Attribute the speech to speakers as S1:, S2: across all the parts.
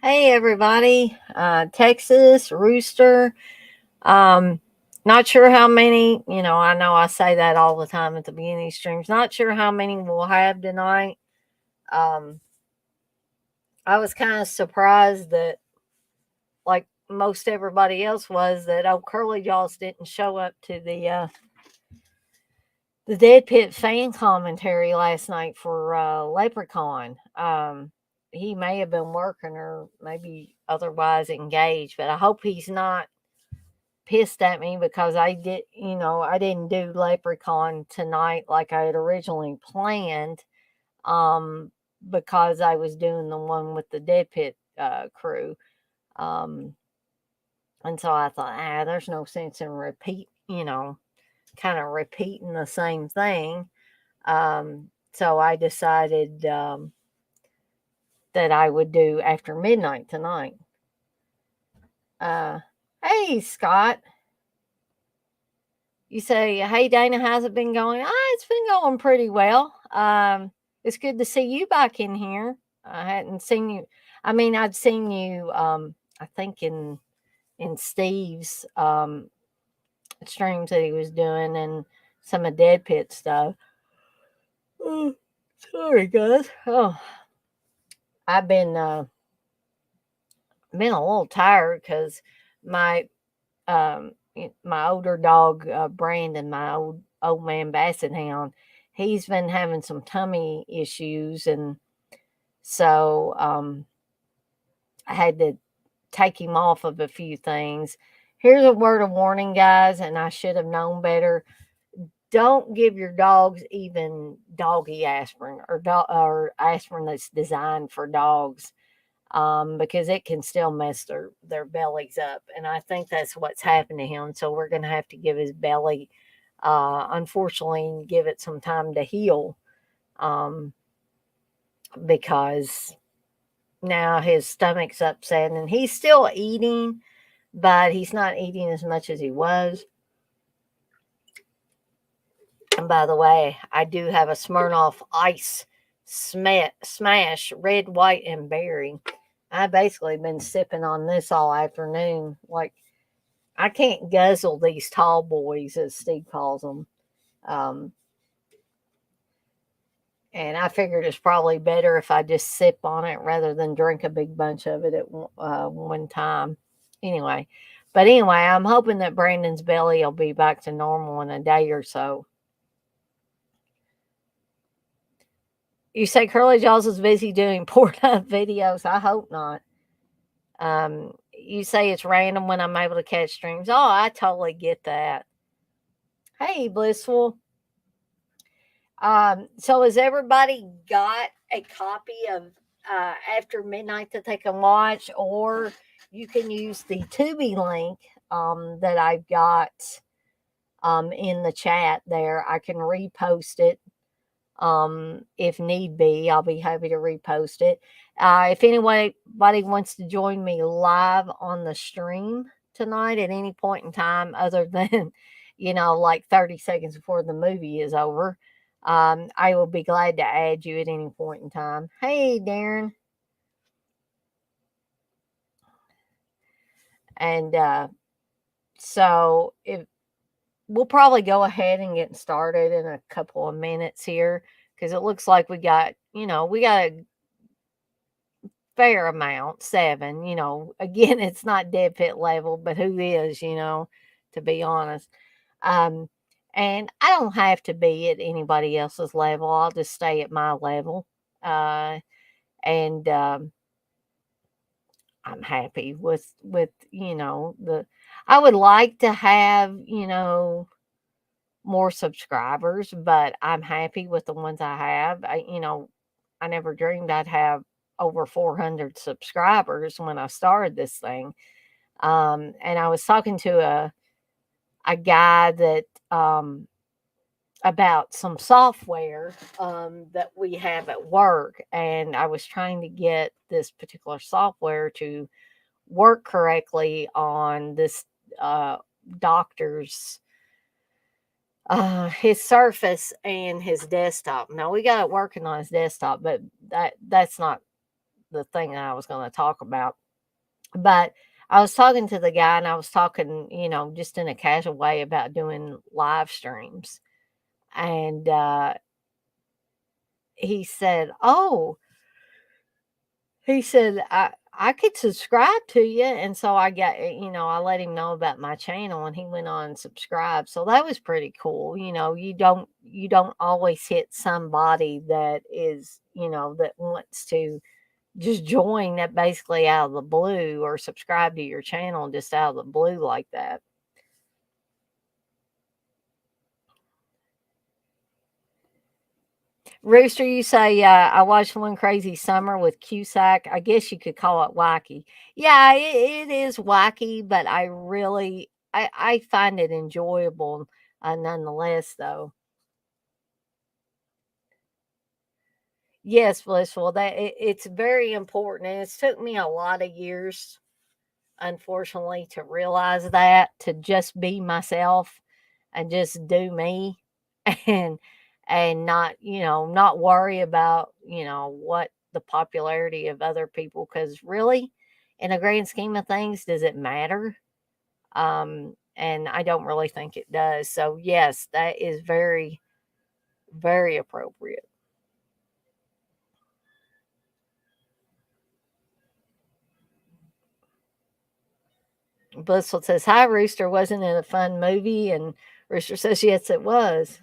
S1: Hey everybody, Texas Rooster. Um, Not sure how many. I know I say that all the time at the beginning of streams. Not sure how many we'll have tonight. Um, I was kind of surprised that, like most everybody else was, that old Curly Jaws didn't show up to the Dead Pit fan commentary last night for Leprechaun. He may have been working or maybe otherwise engaged, but I hope he's not pissed at me because I didn't do Leprechaun tonight like I had originally planned, um, because I was doing the one with the Dead Pit crew. Um, and so I thought, there's no sense in kind of repeating the same thing. So I decided that I would do after midnight tonight. Uh, hey, Scott. You say, "Hey, Dana, how's it been going?" It's been going pretty well. It's good to see you back in here. I hadn't seen you. I mean, I'd seen you. I think in Steve's streams that he was doing and some of Dead Pit stuff. Oh, sorry, guys. Oh, I've been a little tired because my my older dog, Brandon, my old man basset hound, he's been having some tummy issues, and so I had to take him off of a few things. Here's a word of warning, guys, and I should have known better. Don't give your dogs even doggy aspirin or aspirin that's designed for dogs, because it can still mess their bellies up. And I think that's what's happened to him. So we're going to have to give his belly, unfortunately, give it some time to heal, um, because now his stomach's upset and he's still eating, but he's not eating as much as he was. And by the way, I do have a Smirnoff Ice Smash, red, white, and berry. I basically been sipping on this all afternoon. Like, I can't guzzle these tall boys, as Steve calls them. Um, and I figured it's probably better if I just sip on it rather than drink a big bunch of it at one time. Anyway, I'm hoping that Brandon's belly will be back to normal in a day or so. You say Curly Jaws is busy doing Pornhub videos. I hope not. You say it's random when I'm able to catch streams. Oh, I totally get that. Hey, Blissful. So has everybody got a copy of After Midnight that they can watch, or you can use the Tubi link that I've got in the chat there. I can repost it if need be. I'll be happy to repost it. If anybody wants to join me live on the stream tonight at any point in time, other than, like 30 seconds before the movie is over, I will be glad to add you at any point in time. Hey, Darren. And so if we'll probably go ahead and get started in a couple of minutes here, because it looks like we got a fair amount, 7. Again, it's not Dead Pit level, but who is, to be honest. Um, and I don't have to be at anybody else's level. I'll just stay at my level. And I'm happy with the I would like to have, more subscribers, but I'm happy with the ones I have. I never dreamed I'd have over 400 subscribers when I started this thing. And I was talking to a guy that about some software that we have at work, and I was trying to get this particular software to work correctly on this doctor's his Surface and his desktop. Now we got it working on his desktop, but that's not the thing that I was going to talk about. But I was talking to the guy and I was talking, just in a casual way about doing live streams. And he said, "Oh," he said, I could subscribe to you. And so I got, I let him know about my channel and he went on and subscribed. So that was pretty cool. You don't always hit somebody that is, that wants to just join that basically out of the blue or subscribe to your channel just out of the blue like that. Rooster, you say, I watched One Crazy Summer with Cusack. I guess you could call it wacky. Yeah, it is wacky, but I find it enjoyable nonetheless, though. Yes, blissful. It's very important, and it's took me a lot of years, unfortunately, to realize that, to just be myself and just do me and not, not worry about, what the popularity of other people, because really, in a grand scheme of things, does it matter? And I don't really think it does. So yes, that is very, very appropriate. Blissful says, "Hi, Rooster. Wasn't it a fun movie?" And Rooster says, "Yes, it was."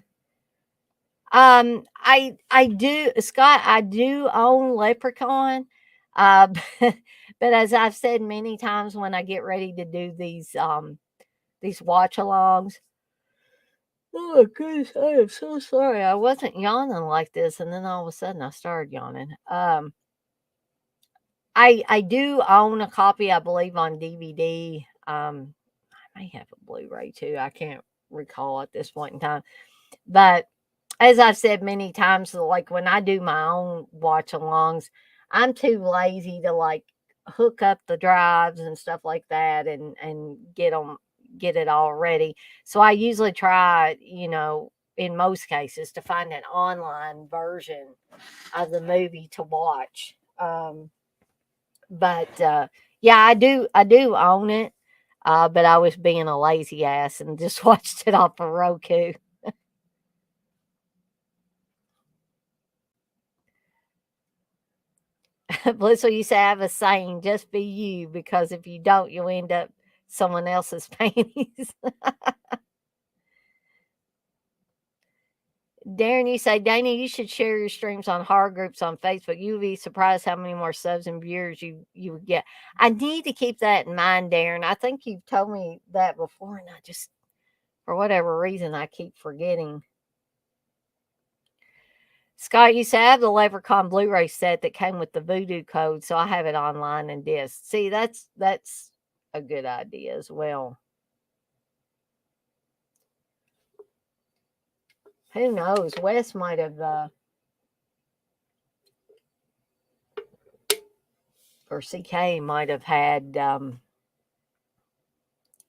S1: I do, Scott. I do own Leprechaun, uh, but as I've said many times when I get ready to do these watch alongs. Oh my goodness, I am so sorry. I wasn't yawning like this, and then all of a sudden I started yawning. I do own a copy, I believe, on DVD. I may have a Blu-ray too. I can't recall at this point in time, but as I've said many times, like when I do my own watch alongs, I'm too lazy to like hook up the drives and stuff like that and get it all ready. So I usually try, in most cases, to find an online version of the movie to watch. But yeah, I do own it. But I was being a lazy ass and just watched it off of Roku. Blissful, you say, "I have a saying, just be you, because if you don't, you'll end up someone else's panties." Darren, you say, "Dana, you should share your streams on horror groups on Facebook. You would be surprised how many more subs and viewers you would get." I need to keep that in mind, Darren. I think you've told me that before, and I just, for whatever reason, I keep forgetting. Scott, you say, "I have the Leprechaun Blu-ray set that came with the Voodoo code, so I have it online and disc." See, that's a good idea as well. Who knows? Wes might have, or CK might have had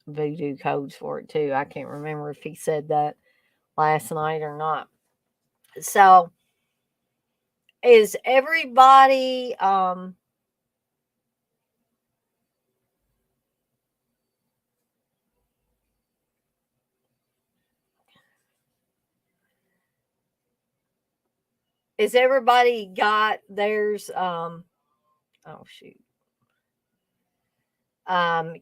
S1: voodoo codes for it too. I can't remember if he said that last night or not. So, is everybody got theirs oh shoot,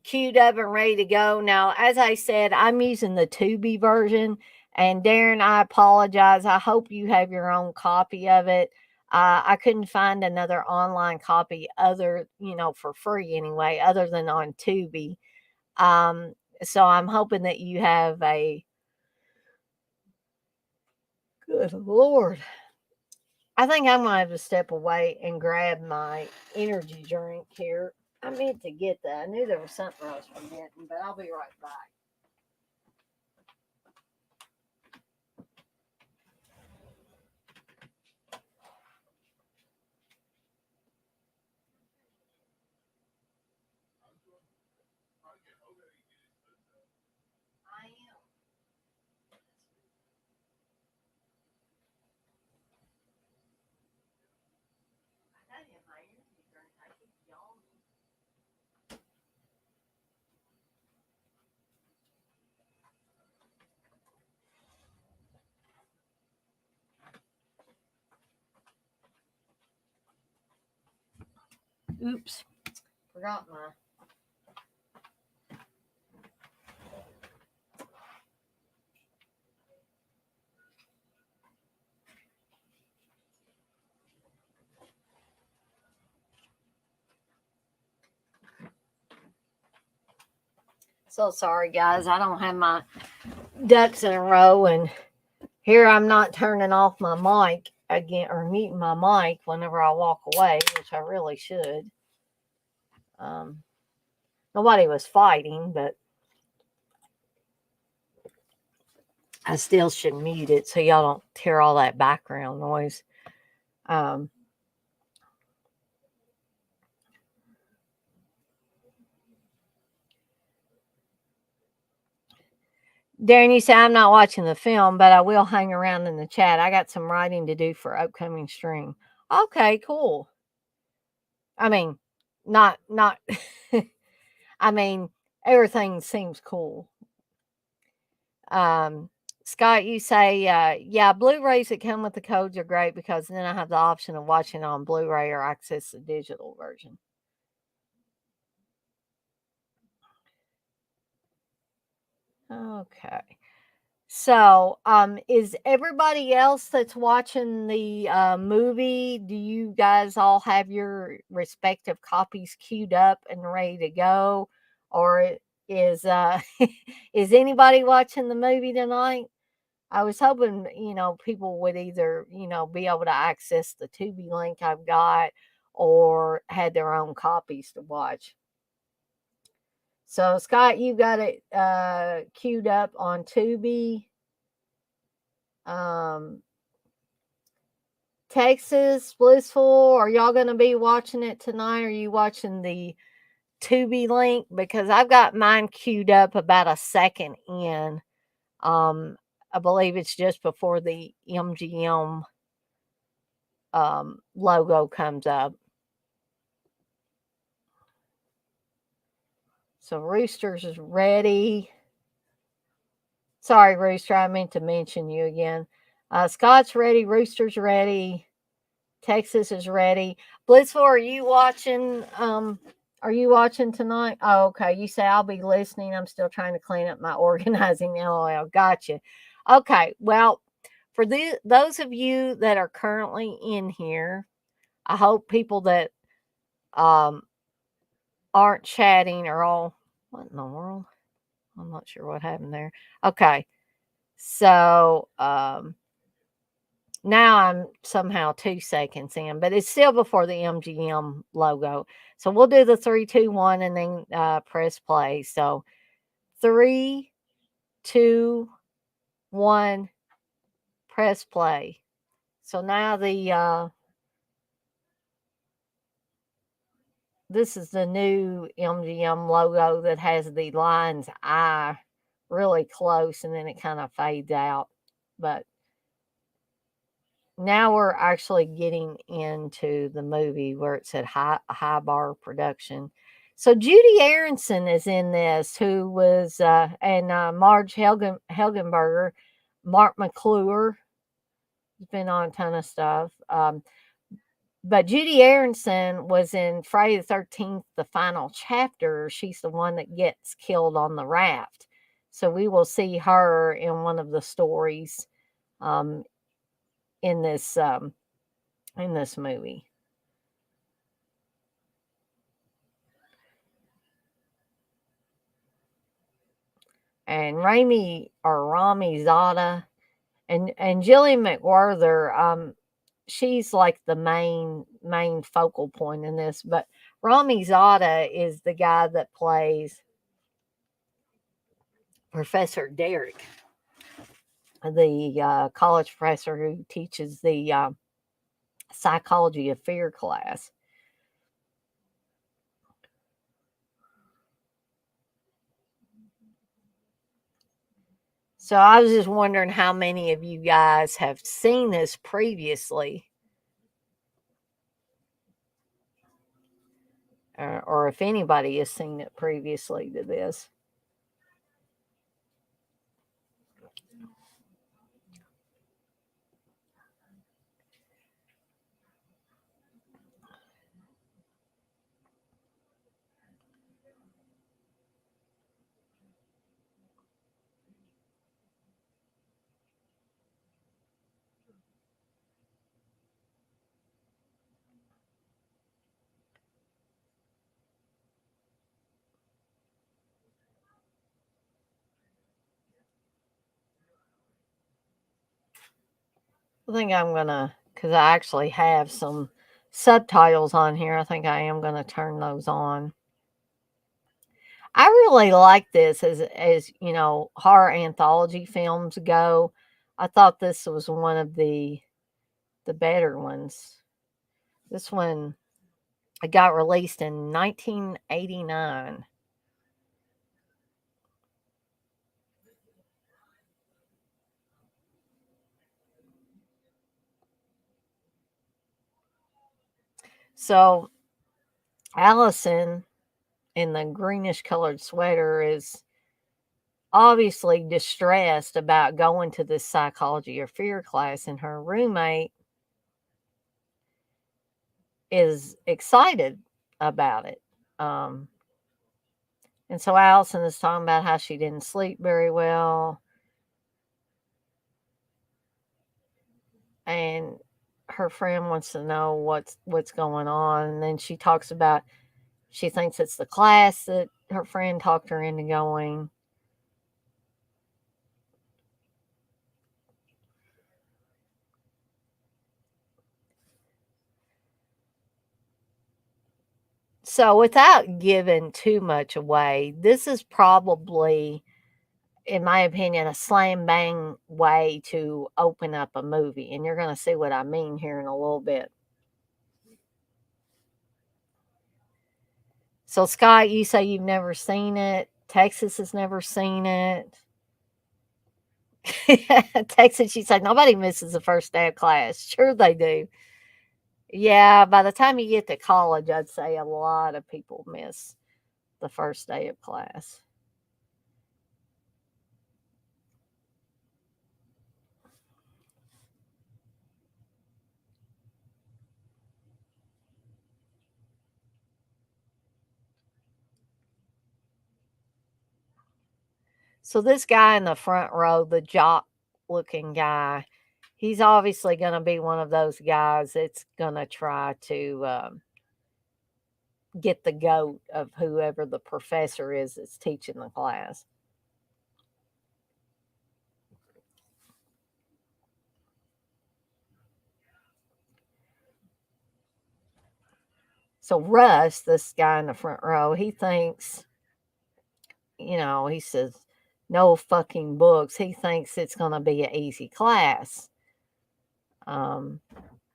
S1: queued up and ready to go? Now, as I said, I'm using the Tubi version, and Darren, I apologize. I hope you have your own copy of it. I couldn't find another online copy other, for free anyway, other than on Tubi. Um, so I'm hoping that you have a good Lord. I think I'm gonna have to step away and grab my energy drink here. I meant to get that. I knew there was something I was forgetting, but I'll be right back. I am. I got my energy drink. Oops. Forgot my. So sorry, guys. I don't have my ducks in a row, and here I'm not turning off my mic again or muting my mic whenever I walk away, which I really should. Um, Nobody was fighting, but I still should mute it so y'all don't hear all that background noise. Um, Darren, you say I'm not watching the film, but I will hang around in the chat. I got some writing to do for upcoming stream. Okay, cool. I mean, not. I mean, everything seems cool. Um, Scott, you say, yeah, Blu-rays that come with the codes are great because then I have the option of watching on Blu-ray or access the digital version. Okay. So, is everybody else that's watching the movie, do you guys all have your respective copies queued up and ready to go? Or is is anybody watching the movie tonight? I was hoping, people would either, be able to access the Tubi link I've got or had their own copies to watch. So, Scott, you got it queued up on Tubi. Texas, Blissful, are y'all going to be watching it tonight? Are you watching the Tubi link? Because I've got mine queued up about a second in. I believe it's just before the MGM logo comes up. So Roosters is ready. Sorry, Rooster, I meant to mention you again. Scott's ready. Rooster's ready. Texas is ready. Blissful, are you watching? Are you watching tonight? Oh, okay. You say I'll be listening. I'm still trying to clean up my organizing. LOL. Gotcha. Okay. Well, for those of you that are currently in here, I hope people that um aren't chatting are all. What in the world? I'm not sure what happened there. Okay. So now I'm somehow 2 seconds in, but it's still before the MGM logo. So we'll do the 3, 2, 1 and then press play. So 3, 2, 1, press play. So now this is the new MGM logo that has the lion's eye really close and then it kind of fades out. But now we're actually getting into the movie where it said high bar production. So Judy Aronson is in this, who was and Marge Helgenberger, Mark McClure has been on a ton of stuff. But Judy Aronson was in Friday the 13th, the final chapter. She's the one that gets killed on the raft. So we will see her in one of the stories um, in this movie. And Rami Zada and Jillian McWhorter, she's like the main focal point in this. But Rami Zada is the guy that plays Professor Derek, the college professor who teaches the psychology of fear class. So I was just wondering how many of you guys have seen this previously, or if anybody has seen it previously to this. I think I'm gonna, because I actually have some subtitles on here. I think I am gonna turn those on. I really like this as horror anthology films go. I thought this was one of the better ones. This one, it got released in 1989. So Allison in the greenish colored sweater is obviously distressed about going to this psychology or fear class, and her roommate is excited about it. Um, and so Allison is talking about how she didn't sleep very well, and her friend wants to know what's going on. And then she talks about she thinks it's the class that her friend talked her into going. So, without giving too much away, this is probably, in my opinion, a slam bang way to open up a movie. And you're going to see what I mean here in a little bit. So, Scott, you say you've never seen it. Texas has never seen it. Texas, you say nobody misses the first day of class. Sure, they do. Yeah, by the time you get to college, I'd say a lot of people miss the first day of class. So this guy in the front row, the jock looking guy, he's obviously going to be one of those guys that's going to try to get the goat of whoever the professor is that's teaching the class. So Russ, this guy in the front row, he thinks, he says, no fucking books. He thinks it's going to be an easy class. Um,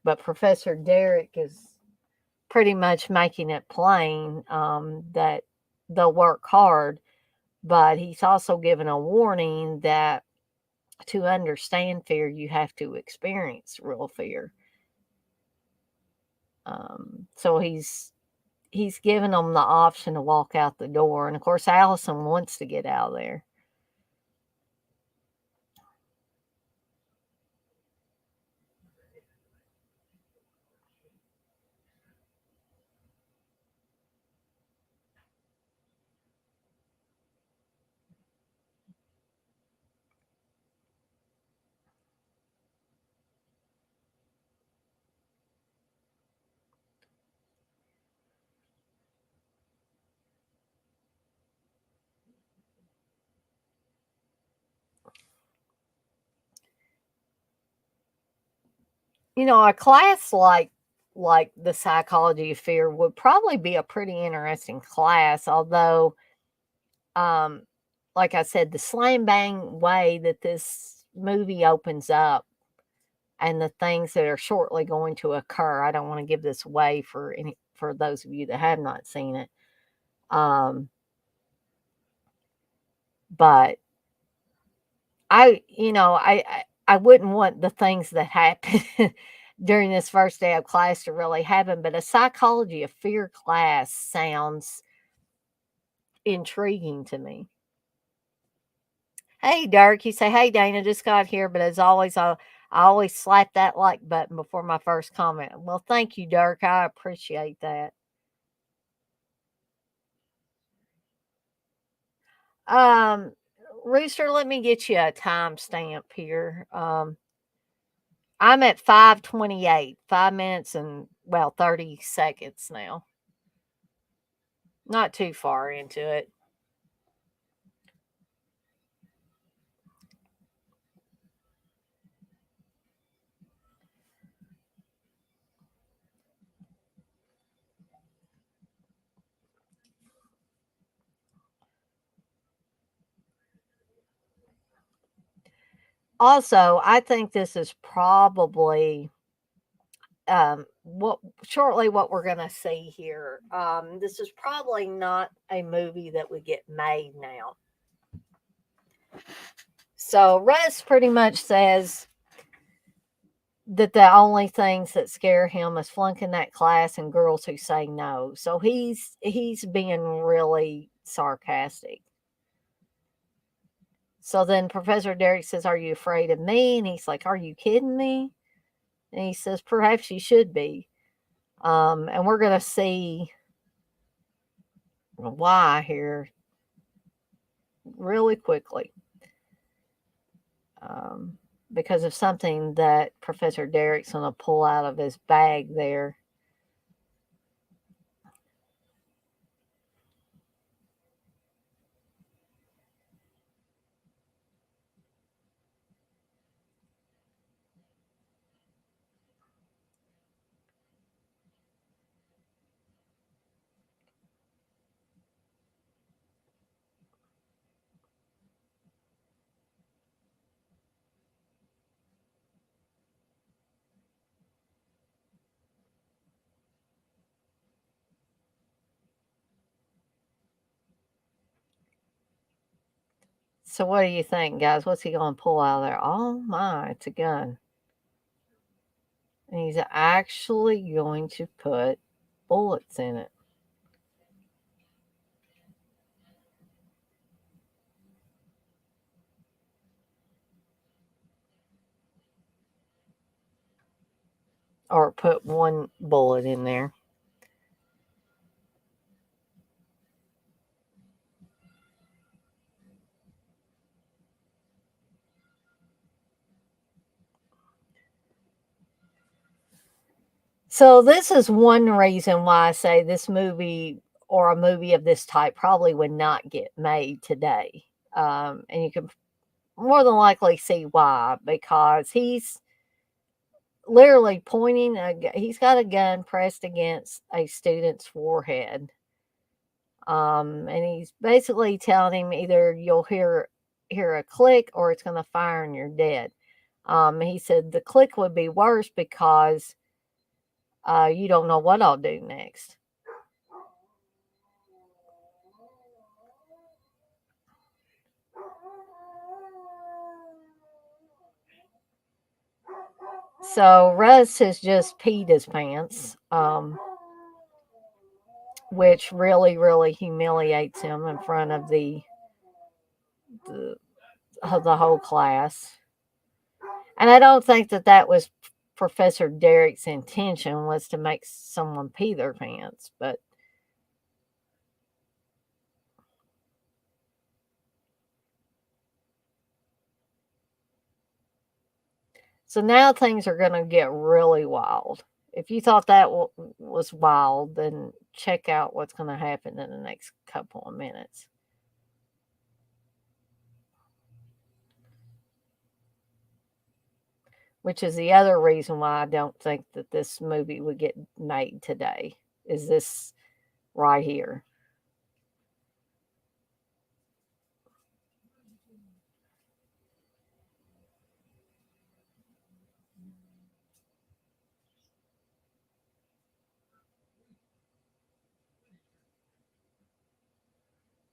S1: but Professor Derek is pretty much making it plain that they'll work hard, but he's also given a warning that to understand fear, you have to experience real fear. So he's given them the option to walk out the door, and of course, Allison wants to get out of there. A class like the psychology of fear would probably be a pretty interesting class, although um like I said, the slam bang way that this movie opens up and the things that are shortly going to occur. I don't want to give this away for those of you that have not seen it. But I wouldn't want the things that happen during this first day of class to really happen, but a psychology of fear class sounds intriguing to me. Hey, Dirk, you say, hey, Dana, just got here, but as always, I always slap that like button before my first comment. Well, thank you, Dirk. I appreciate that. Um, Rooster, let me get you a timestamp here. I'm at 5:28, 5 minutes and, well, 30 seconds now. Not too far into it. Also, I think this is probably what shortly what we're gonna see here. This is probably not a movie that would get made now. So Russ pretty much says that the only things that scare him is flunking that class and girls who say no. So he's being really sarcastic. So then Professor Derek says, "Are you afraid of me?" And he's like, "Are you kidding me?" And he says, "Perhaps you should be." And we're gonna see why here really quickly. Um, because of something that Professor Derek's going to pull out of his bag there. So, what do you think, guys? What's he going to pull out of there? Oh my, it's a gun. And he's actually going to put bullets in it. Or put one bullet in there. So, this is one reason why I say this movie or a movie of this type probably would not get made today. And you can more than likely see why, because he's literally pointing he's got a gun pressed against a student's forehead. And he's basically telling him either you'll hear a click or it's going to fire and you're dead. He said the click would be worse because you don't know what I'll do next. So Russ has just peed his pants, which really, really humiliates him in front of the, the whole class. And I don't think that that was Professor Derek's intention was to make someone pee their pants, but so now things are going to get really wild. If you thought that was wild, then check out what's going to happen in the next couple of minutes. Which is the other reason why I don't think that this movie would get made today. Is this right here?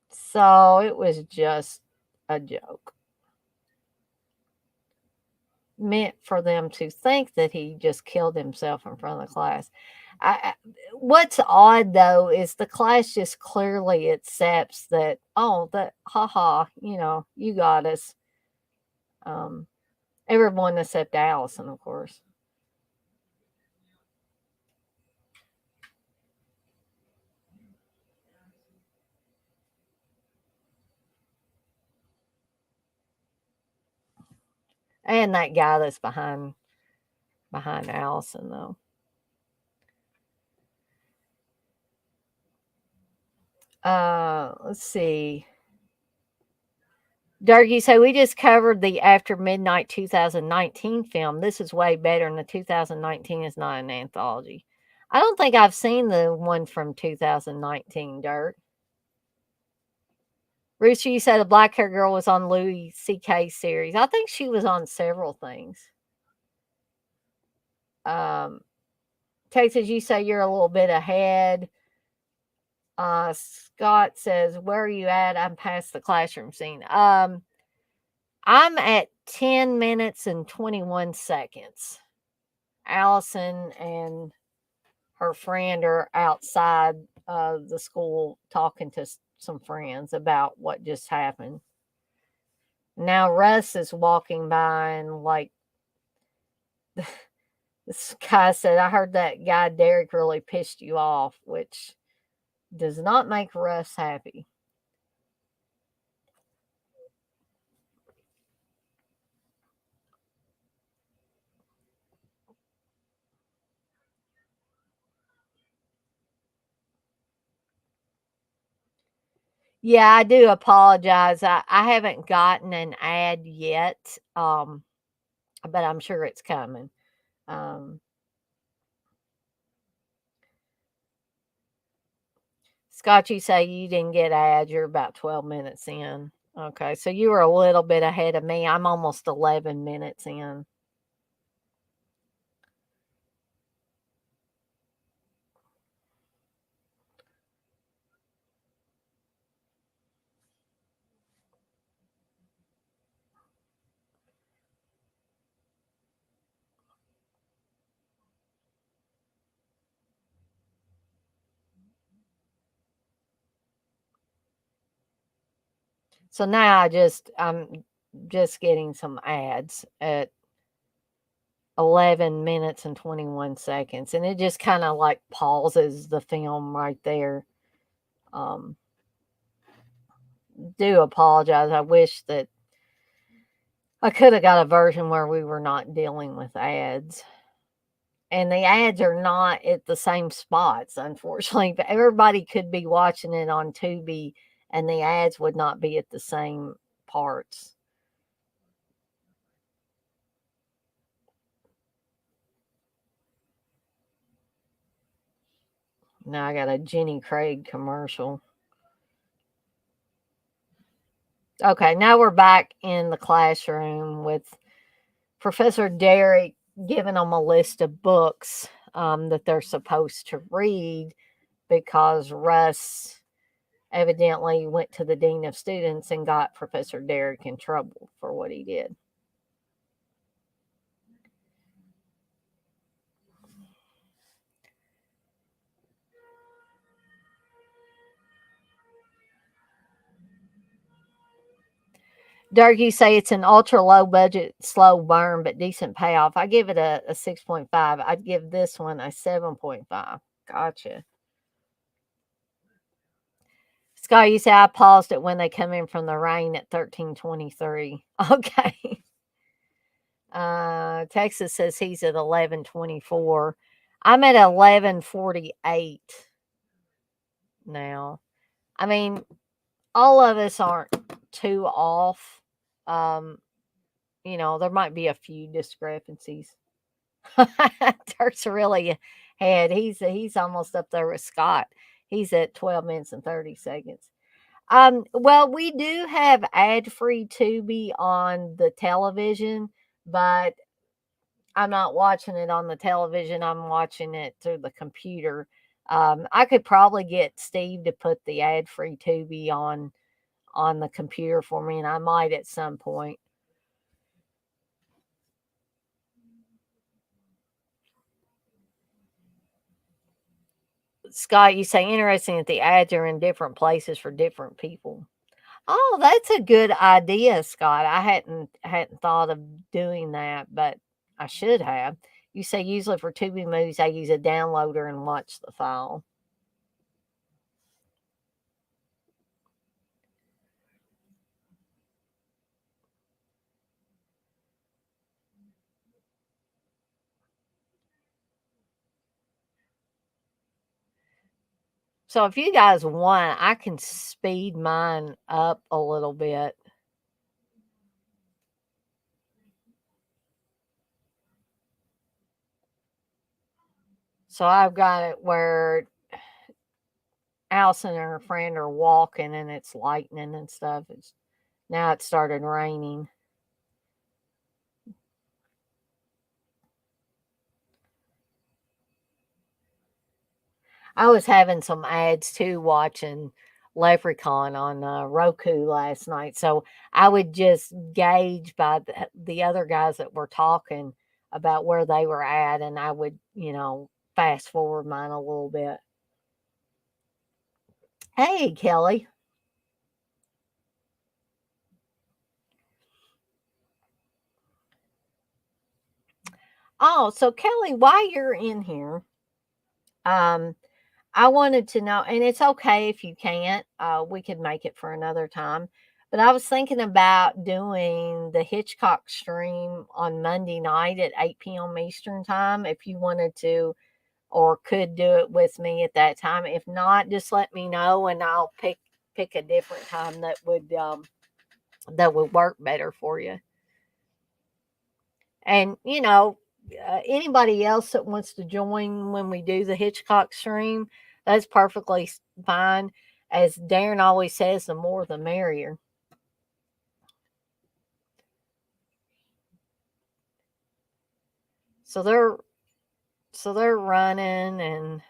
S1: So it was just a joke meant for them to think that he just killed himself in front of the class. What's odd though is the class just clearly accepts that, oh, that, haha, you got us. Um, Everyone except Allison, of course. And that guy that's behind Allison though. Let's see. Dirk, you say we just covered the After Midnight 2019 film. This is way better, and the 2019 is not an anthology. I don't think I've seen the one from 2019, Dirk. Ruchi, you said the black hair girl was on Louis C.K. series. I think she was on several things. Um, Texas, you say you're a little bit ahead. Scott says, "Where are you at? I'm past the classroom scene. I'm at 10 minutes and 21 seconds. Allison and her friend are outside the school talking to some friends about what just happened. Now Russ is walking by and like this guy said, I heard that guy Derek really pissed you off, which does not make Russ happy. Yeah, I do apologize. I haven't gotten an ad yet, but I'm sure it's coming. Um, Scott, you say you didn't get ads. You're about 12 minutes in. Okay, so you were a little bit ahead of me. I'm almost 11 minutes in. So now I'm just getting some ads at 11 minutes and 21 seconds, and it just kind of like pauses the film right there. Um, do apologize. I wish that I could have got a version where we were not dealing with ads. And the ads are not at the same spots, unfortunately. But everybody could be watching it on Tubi, and the ads would not be at the same parts. Now I got a Jenny Craig commercial. Okay, now we're back in the classroom with Professor Derek giving them a list of books that they're supposed to read because Russ evidently went to the dean of students and got Professor Derek in trouble for what he did. Dirk, you say it's an ultra low budget, slow burn, but decent payoff. I give it a 6.5. I'd give this one a 7.5. Gotcha. Scott, you say I paused it when they come in from the rain at 13:23. Okay. Texas says he's at 11:24. I'm at 11:48 now. I mean, all of us aren't too off. Um, there might be a few discrepancies. Dirk's really ahead. He's almost up there with Scott. He's at 12 minutes and 30 seconds. Well, we do have ad-free Tubi on the television, but I'm not watching it on the television. I'm watching it through the computer. I could probably get Steve to put the ad-free Tubi on the computer for me, and I might at some point. Scott, you say interesting that the ads are in different places for different people. Oh, that's a good idea, Scott. I hadn't thought of doing that, but I should have. You say usually for Tubi movies, I use a downloader and watch the file. So if you guys want, I can speed mine up a little bit. So I've got it where Allison and her friend are walking and it's lightning and stuff. Now it started raining. I was having some ads too watching Leprechaun on Roku last night. So I would just gauge by the other guys that were talking about where they were at, and I would, fast forward mine a little bit. Hey, Kelly. Oh, so Kelly, while you're in here, um, I wanted to know, and it's okay if you can't, we could make it for another time. But I was thinking about doing the Hitchcock stream on Monday night at 8 p.m. Eastern time if you wanted to or could do it with me at that time. If not, just let me know and I'll pick a different time that would work better for you. And anybody else that wants to join when we do the Hitchcock stream, that's perfectly fine. As Darren always says, the more the merrier. So they're running, and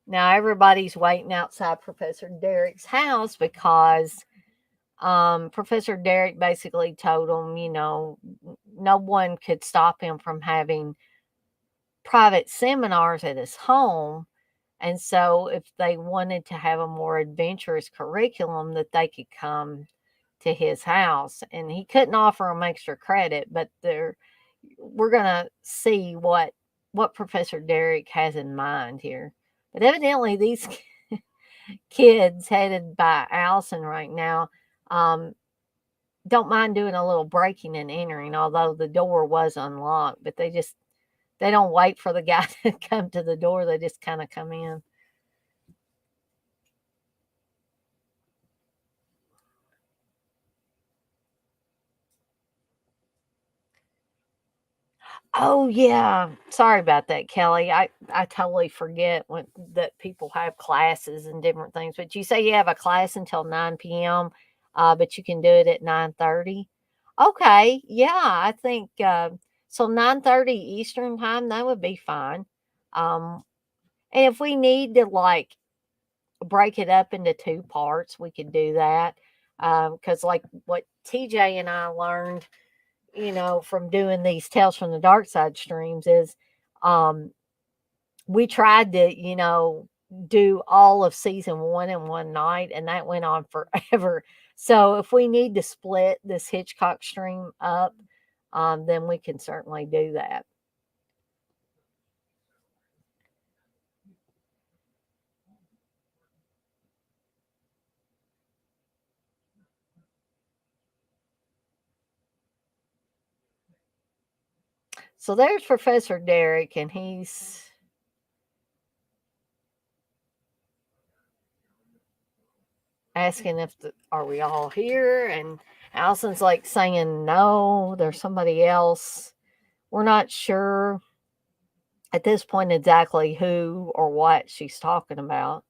S1: now everybody's waiting outside Professor Derek's house because Professor Derek basically told them, no one could stop him from having private seminars at his home. And so if they wanted to have a more adventurous curriculum, that they could come to his house. And he couldn't offer them extra credit, but we're gonna see what Professor Derek has in mind here. But evidently these kids headed by Allison right now don't mind doing a little breaking and entering, although the door was unlocked, but they don't wait for the guy to come to the door, they just kind of come in. Oh, yeah. Sorry about that, Kelly. I totally forget that people have classes and different things. But you say you have a class until 9 p.m., but you can do it at 9:30. Okay, yeah, I think so. 9:30 Eastern time, that would be fine. Um, and if we need to like break it up into two parts, we could do that. Because like what TJ and I learned from doing these Tales from the Dark Side streams is um, we tried to, do all of season one in one night, and that went on forever. So if we need to split this Hitchcock stream up, then we can certainly do that. So there's Professor Derek, and he's asking if are we all here, and Allison's like saying no, there's somebody else. We're not sure at this point exactly who or what she's talking about.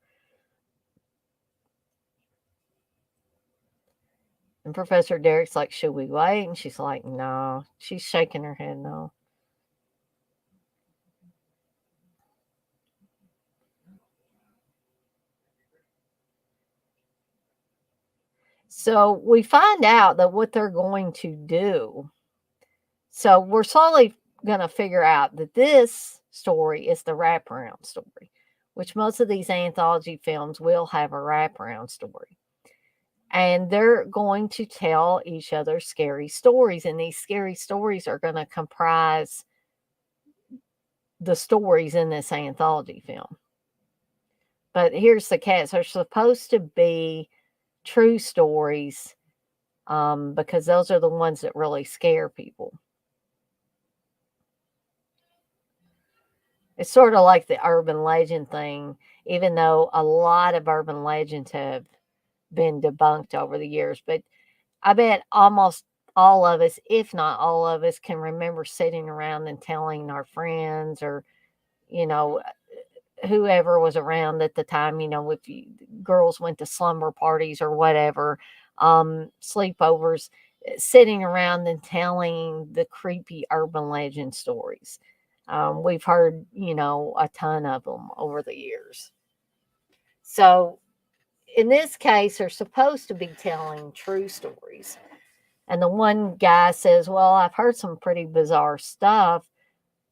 S1: And Professor Derek's like, should we wait? And she's like, no. She's shaking her head no. So we find out that what they're going to do. So we're slowly going to figure out that this story is the wraparound story, which most of these anthology films will have a wraparound story. And they're going to tell each other scary stories. And these scary stories are going to comprise the stories in this anthology film. But here's the catch: they're supposed to be true stories because those are the ones that really scare people. It's sort of like the urban legend thing, even though a lot of urban legends have been debunked over the years. But I bet almost all of us, if not all of us, can remember sitting around and telling our friends or, you know, whoever was around at the time, if girls went to slumber parties or whatever, sleepovers, sitting around and telling the creepy urban legend stories. We've heard, a ton of them over the years. So in this case, they're supposed to be telling true stories. And the one guy says, "Well, I've heard some pretty bizarre stuff,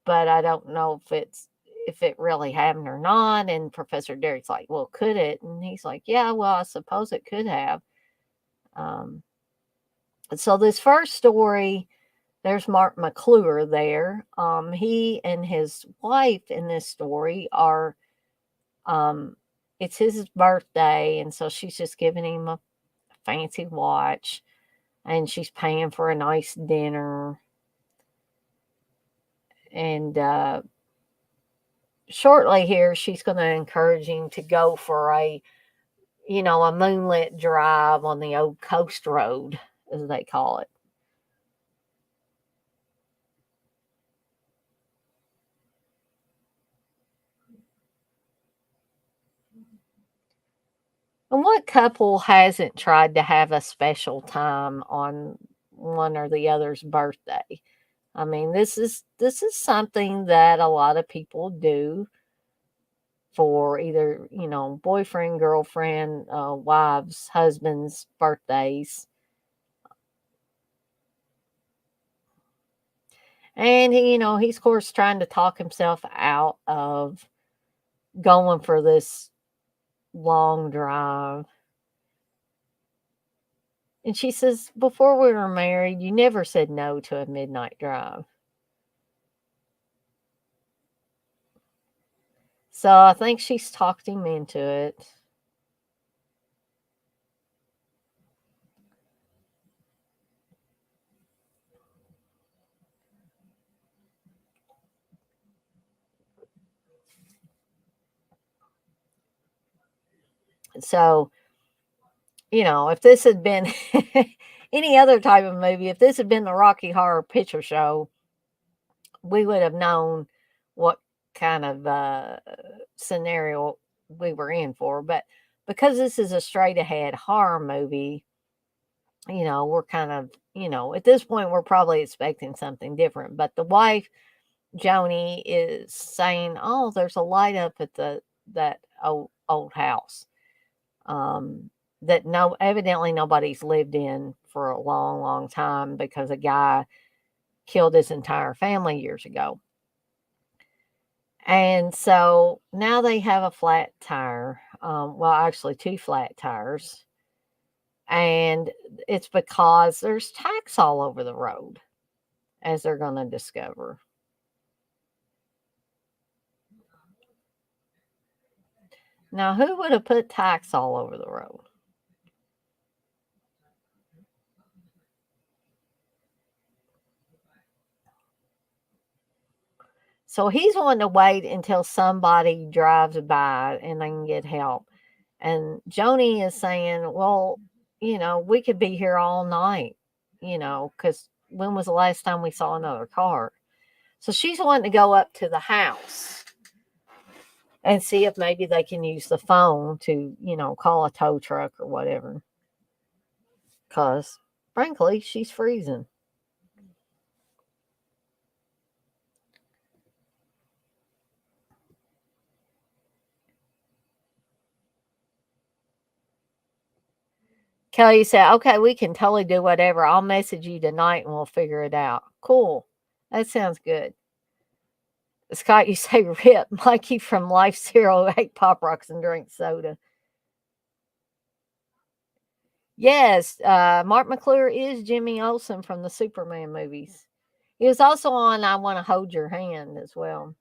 S1: but I don't know if it really happened or not." And Professor Derek's like, "Well, could it?" And he's like, "Yeah, well, I suppose it could have." Um, so this first story, there's Mark McClure there. He and his wife in this story are, um, it's his birthday, and so she's just giving him a fancy watch, and she's paying for a nice dinner. And shortly here, she's going to encourage him to go for a moonlit drive on the old coast road, as they call it. And what couple hasn't tried to have a special time on one or the other's birthday? I mean, this is something that a lot of people do for either, boyfriend, girlfriend, wives, husbands' birthdays. And he's of course trying to talk himself out of going for this long drive. And she says, "Before we were married, you never said no to a midnight drive." So I think she's talked him into it. So, if this had been any other type of movie, if this had been the Rocky Horror Picture Show, we would have known what kind of scenario we were in for. But because this is a straight ahead horror movie, we're kind of, at this point, we're probably expecting something different. But the wife, Joni, is saying, "Oh, there's a light up at that old house, um, that evidently nobody's lived in for a long, long time because a guy killed his entire family years ago." And so now they have a flat tire. Well, actually, two flat tires. And it's because there's tacks all over the road, as they're going to discover. Now, who would have put tacks all over the road? So he's wanting to wait until somebody drives by and they can get help. And Joni is saying, "Well, we could be here all night, because when was the last time we saw another car?" So she's wanting to go up to the house and see if maybe they can use the phone to, call a tow truck or whatever. Because, frankly, she's freezing. Kelly said, "Okay, we can totally do whatever. I'll message you tonight and we'll figure it out." Cool. That sounds good. Scott, you say rip Mikey from Life Zero ate Pop Rocks and drank soda. Yes, Mark McClure is Jimmy Olsen from the Superman movies. He was also on I Want to Hold Your Hand as well.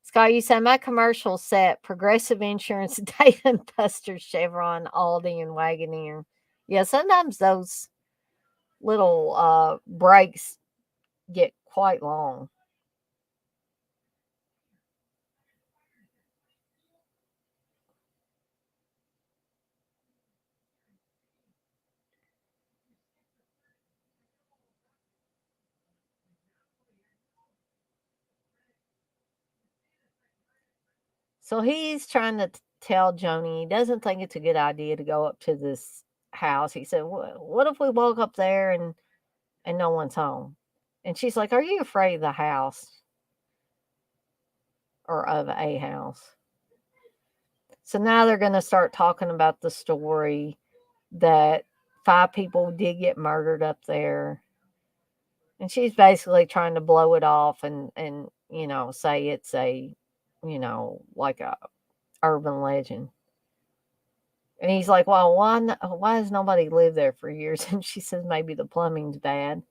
S1: Scott, you say my commercial set Progressive Insurance, Dave and Buster, Chevron, Aldi, and Wagoneer. Yeah, sometimes those little breaks get quite long. So he's trying to tell Joni he doesn't think it's a good idea to go up to this house. He said, What if we walk up there and no one's home?" And she's like, "Are you afraid of the house or of a house?" So now they're going to start talking about the story that 5 people did get murdered up there. And she's basically trying to blow it off and say it's a, like a urban legend. And he's like, "Well, why has nobody lived there for years?" And she says, "Maybe the plumbing's bad."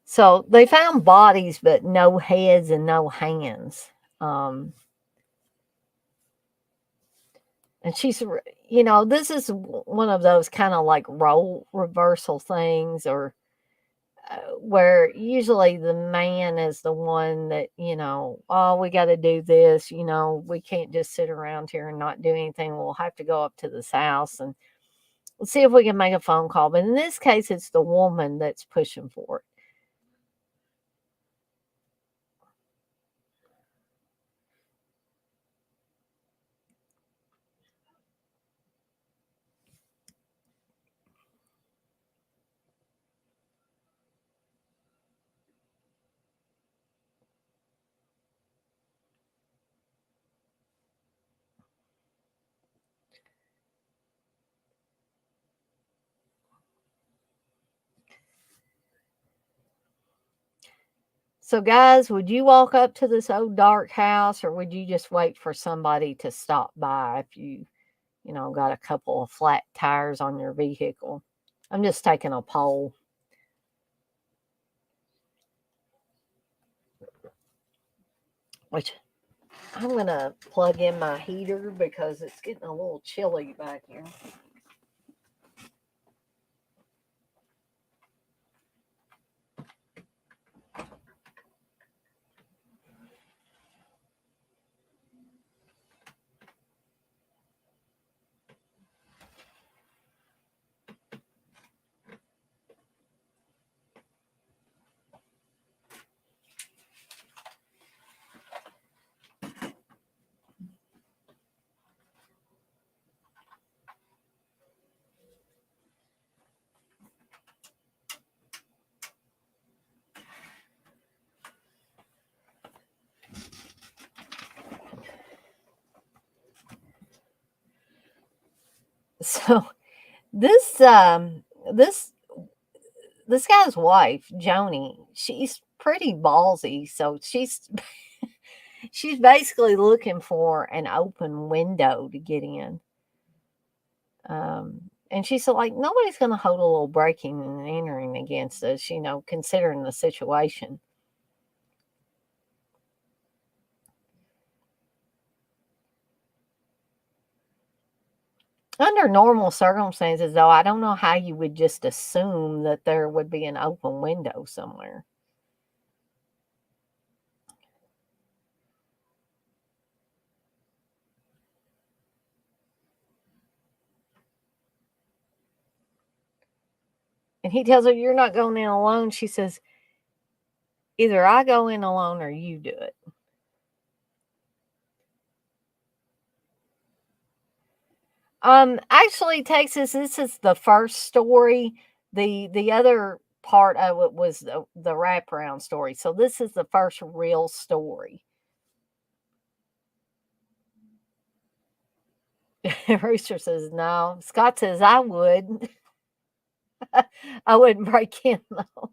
S1: So they found bodies, but no heads and no hands. Um, and this is one of those kind of like role reversal things, or where usually the man is the one that, "Oh, we got to do this. We can't just sit around here and not do anything. We'll have to go up to this house and let's see if we can make a phone call." But in this case, it's the woman that's pushing for it. So, guys, would you walk up to this old dark house, or would you just wait for somebody to stop by if you got a couple of flat tires on your vehicle? I'm just taking a poll. Which I'm going to plug in my heater because it's getting a little chilly back here. So this this guy's wife, Joni, she's pretty ballsy. So she's basically looking for an open window to get in. And she said, like, nobody's going to hold a little breaking and entering against us, considering the situation. Under normal circumstances, though, I don't know how you would just assume that there would be an open window somewhere. And he tells her, "You're not going in alone." She says, "Either I go in alone or you do it." Actually, Texas, this is the first story. The other part of it was the wraparound story. So this is the first real story. Rooster says no. Scott says I would. I wouldn't break in though.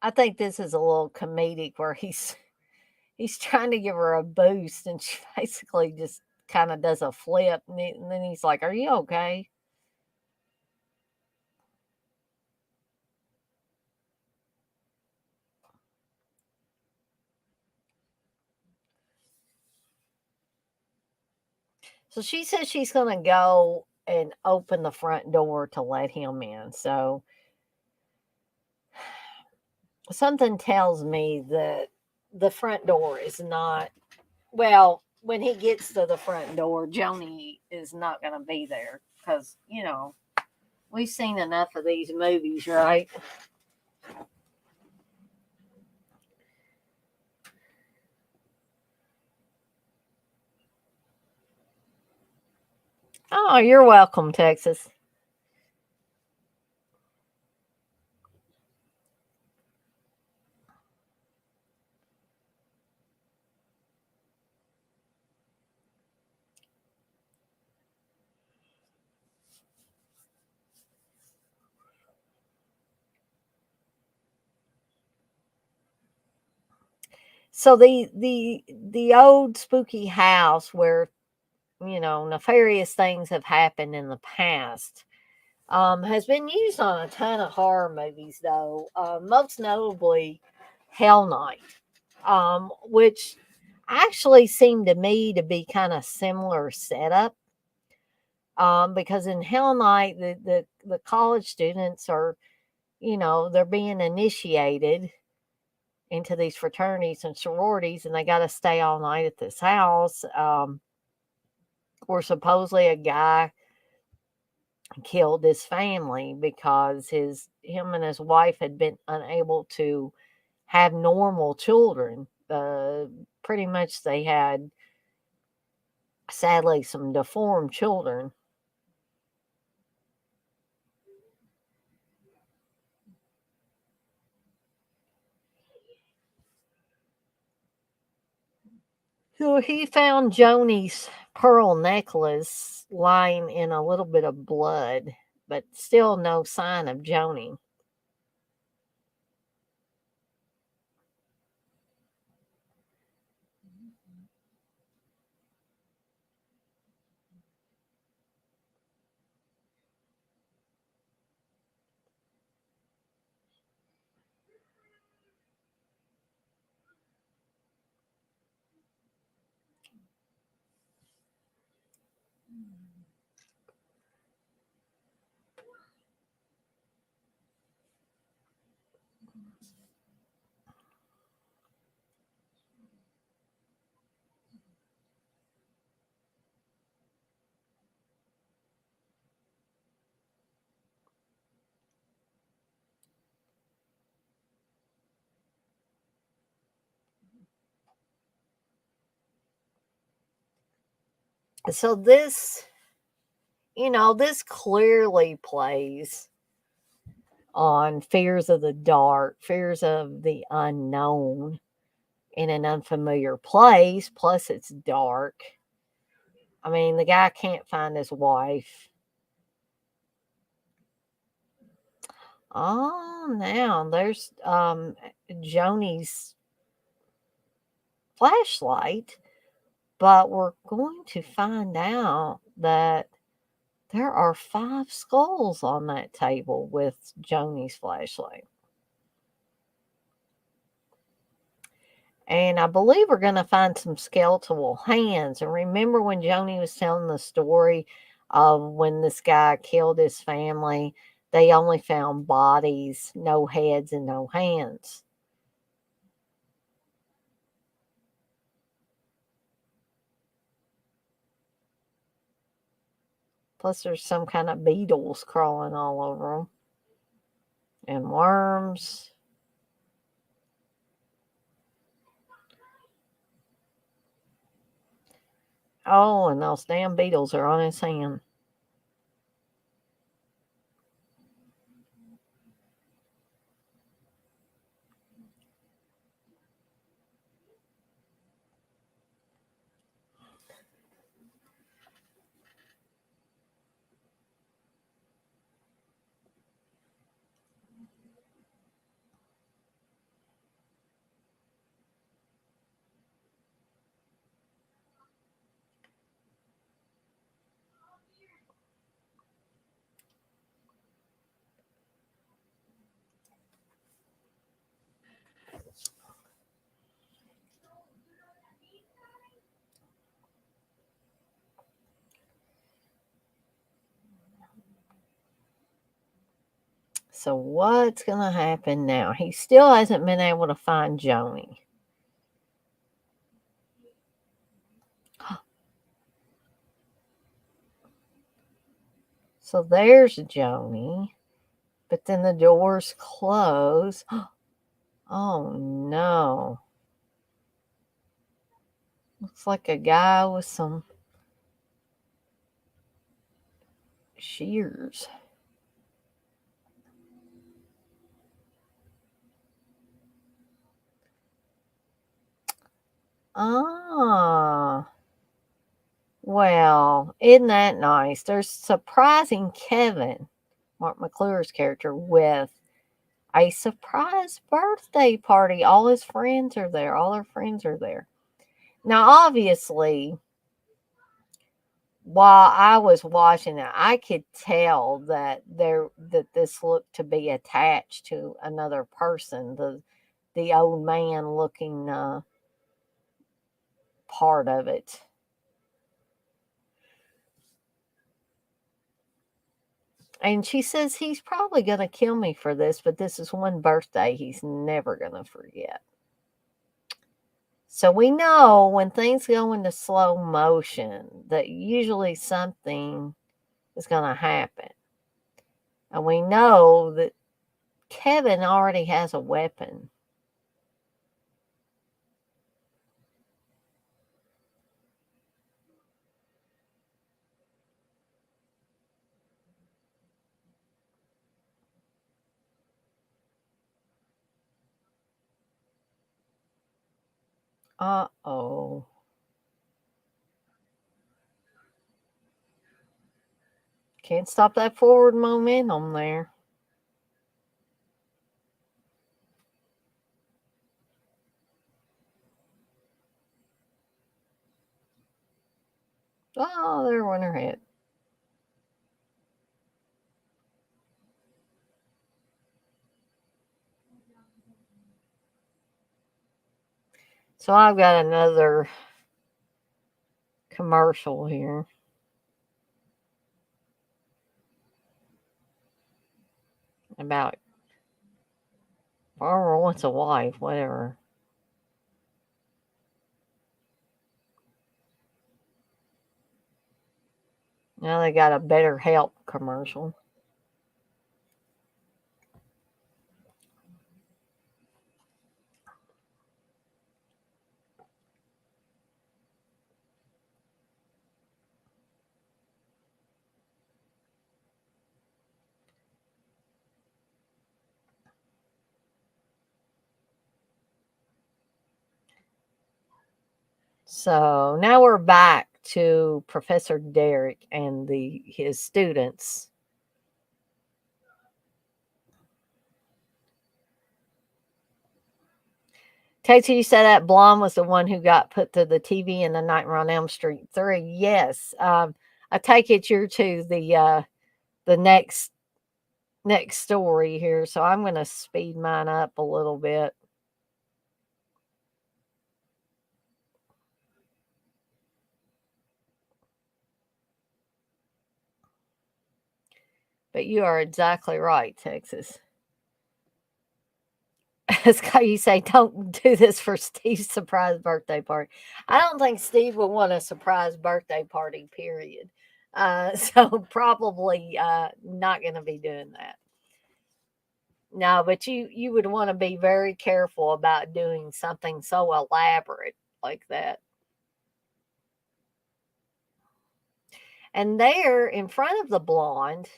S1: I think this is a little comedic where he's he's trying to give her a boost, and she basically just kind of does a flip, and then he's like, "Are you okay?" So she says she's going to go and open the front door to let him in. So something tells me that the front door is not, well, when he gets to the front door, Joni is not going to be there because, we've seen enough of these movies, right? Oh, you're welcome, Texas. So the old spooky house where nefarious things have happened in the past has been used on a ton of horror movies, though. Most notably, Hell Night, which actually seemed to me to be kind of similar setup. Because in Hell Night, the college students are, they're being initiated into these fraternities and sororities, and they got to stay all night at this house. Where supposedly a guy killed his family because him and his wife had been unable to have normal children. Pretty much they had, sadly, some deformed children. So he found Joni's pearl necklace lying in a little bit of blood, but still no sign of Joni. So this clearly plays on fears of the dark, fears of the unknown in an unfamiliar place. Plus, it's dark. I mean, the guy can't find his wife. Oh, now there's Joni's flashlight, but we're going to find out that there are 5 skulls on that table with Joni's flashlight. And I believe we're going to find some skeletal hands. And remember when Joni was telling the story of when this guy killed his family, they only found bodies, no heads, and no hands. Plus, there's some kind of beetles crawling all over them and worms. Oh, and those damn beetles are on his hand. So what's going to happen now? He still hasn't been able to find Joni. So there's Joni, but then the doors close. Oh no. Looks like a guy with some shears. Ah. Well, isn't that nice? There's surprising Kevin, Mark McClure's character, with a surprise birthday party. All his friends are there. All her friends are there. Now, obviously, while I was watching it, I could tell that this looked to be attached to another person. The old man looking part of it. And she says he's probably going to kill me for this, but this is one birthday he's never going to forget. So we know when things go into slow motion that usually something is going to happen. And we know that Kevin already has a weapon. Uh-oh. Can't stop that forward momentum there. Oh, there went her head. So I've got another commercial here about farmer wants a wife, whatever. Now they got a better help commercial. So now we're back to Professor Derek and his students. Casey, you said that blonde was the one who got put to the TV in the Nightmare on Elm Street 3. Yes. I take it you're to the next story here, so I'm going to speed mine up a little bit. But you are exactly right, Texas. Scott, you say, don't do this for Steve's surprise birthday party. I don't think Steve would want a surprise birthday party, period. So probably not going to be doing that. No, but you would want to be very careful about doing something so elaborate like that. And there in front of the blonde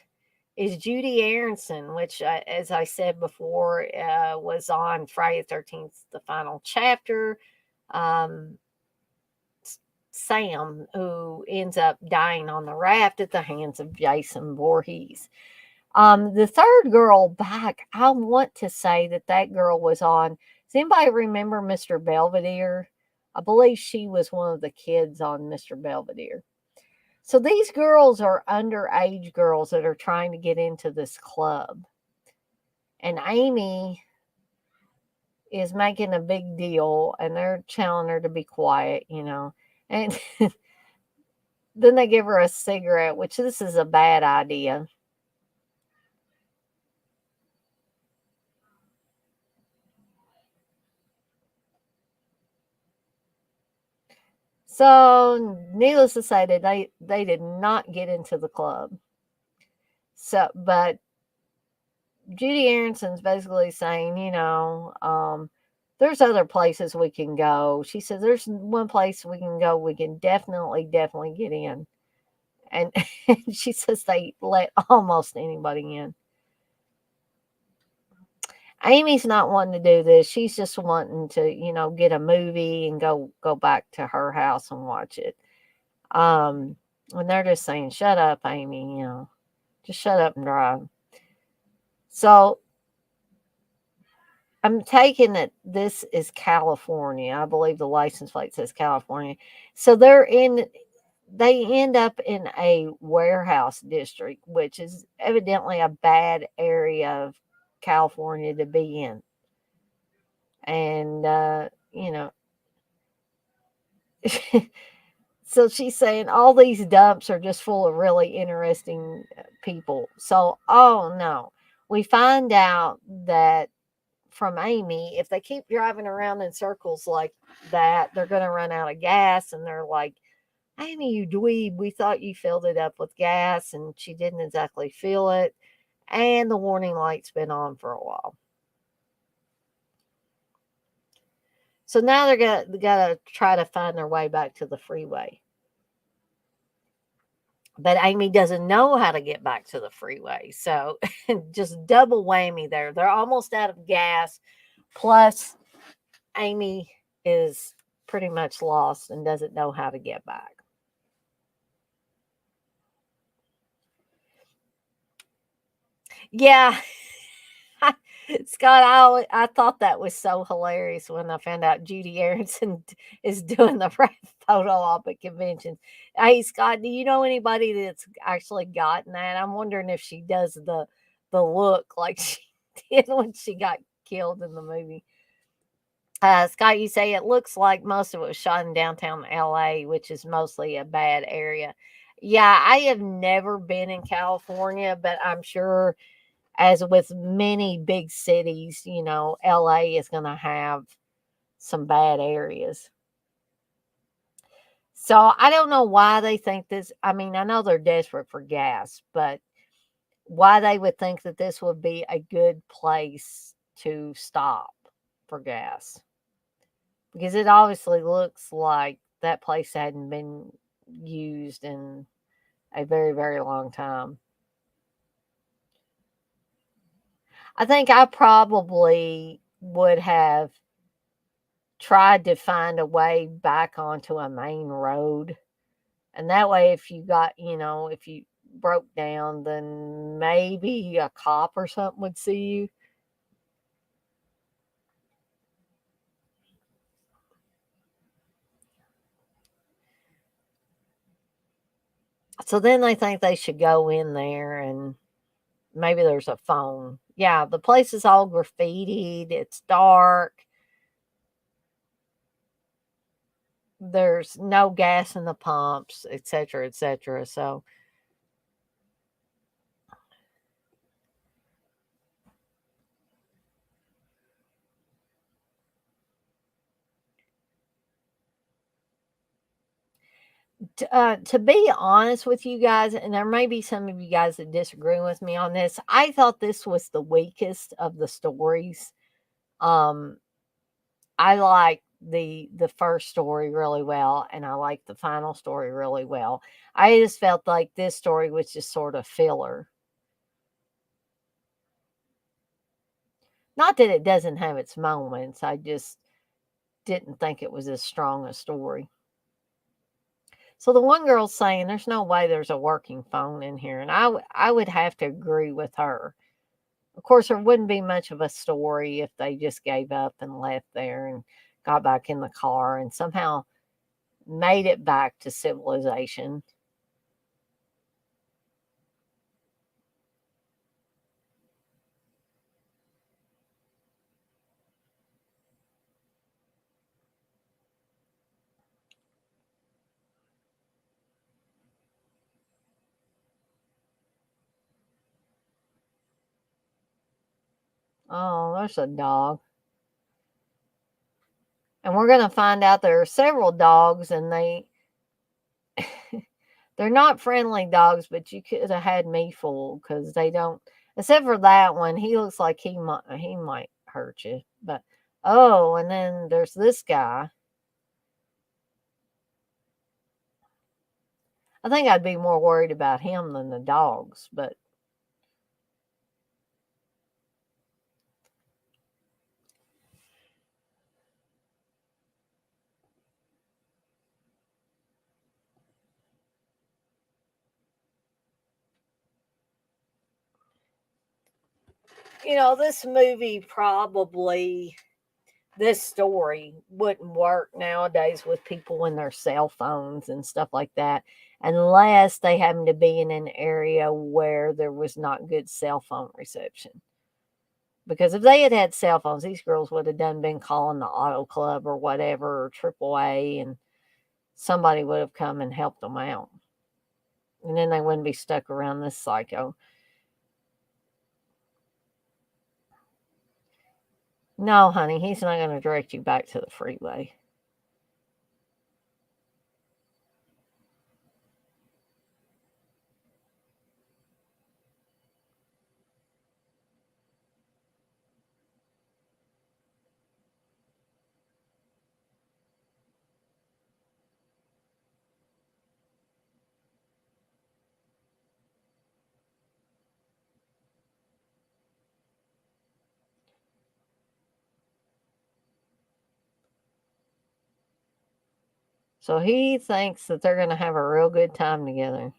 S1: is Judy Aronson, which, as I said before, was on Friday the 13th, the final chapter. Um, Sam, who ends up dying on the raft at the hands of Jason Voorhees. The third girl back, I want to say that girl was on. Does anybody remember Mr. Belvedere? I believe she was one of the kids on Mr. Belvedere. So these girls are underage girls that are trying to get into this club. And Amy is making a big deal and they're telling her to be quiet, And then they give her a cigarette, which this is a bad idea. So, needless to say, that they did not get into the club. So, but Judy Aronson's basically saying, there's other places we can go. She says there's one place we can go. We can definitely get in. And she says they let almost anybody in. Amy's not wanting to do this. She's just wanting to, get a movie and go back to her house and watch it. And they're just saying, "Shut up, Amy. Just shut up and drive." So I'm taking that this is California. I believe the license plate says California. So they end up in a warehouse district, which is evidently a bad area of California to be in. And, so she's saying all these dumps are just full of really interesting people. So, oh no. We find out that from Amy, if they keep driving around in circles like that, they're going to run out of gas. And they're like, Amy, you dweeb, we thought you filled it up with gas. And she didn't exactly feel it. And the warning light's been on for a while. So now they're gonna try to find their way back to the freeway. But Amy doesn't know how to get back to the freeway. So just double whammy there. They're almost out of gas. Plus, Amy is pretty much lost and doesn't know how to get back. Yeah. Scott, I thought that was so hilarious when I found out Judy Aronson is doing the photo op at conventions. Hey, Scott, do you know anybody that's actually gotten that? I'm wondering if she does the look like she did when she got killed in the movie. Scott, you say it looks like most of it was shot in downtown LA, which is mostly a bad area. Yeah, I have never been in California, but I'm sure, as with many big cities, LA is going to have some bad areas. So I don't know why they think this. I mean, I know they're desperate for gas, but why they would think that this would be a good place to stop for gas. Because it obviously looks like that place hadn't been used in a very, very long time. I think I probably would have tried to find a way back onto a main road. And that way, if you got, if you broke down, then maybe a cop or something would see you. So then they think they should go in there and maybe there's a phone. Yeah, the place is all graffitied, it's dark, there's no gas in the pumps, etc., etc. So to be honest with you guys, and there may be some of you guys that disagree with me on this, I thought this was the weakest of the stories. Um, I like the first story really well, and I like the final story really well. I just felt like this story was just sort of filler. Not that it doesn't have its moments. I just didn't think it was as strong a story. So the one girl's saying there's no way there's a working phone in here, and I would have to agree with her. Of course, there wouldn't be much of a story if they just gave up and left there and got back in the car and somehow made it back to civilization. Oh, there's a dog. And we're going to find out there are several dogs, and they're not friendly dogs, but you could have had me fooled because they don't. Except for that one, he looks like he might hurt you. But oh, and then there's this guy. I think I'd be more worried about him than the dogs, but this movie probably this story wouldn't work nowadays with people in their cell phones and stuff like that, unless they happen to be in an area where there was not good cell phone reception. Because if they had had cell phones, these girls would have been calling the auto club or whatever, or AAA, and somebody would have come and helped them out. And then they wouldn't be stuck around this psycho. No, honey, he's not going to direct you back to the freeway. So he thinks that they're going to have a real good time together.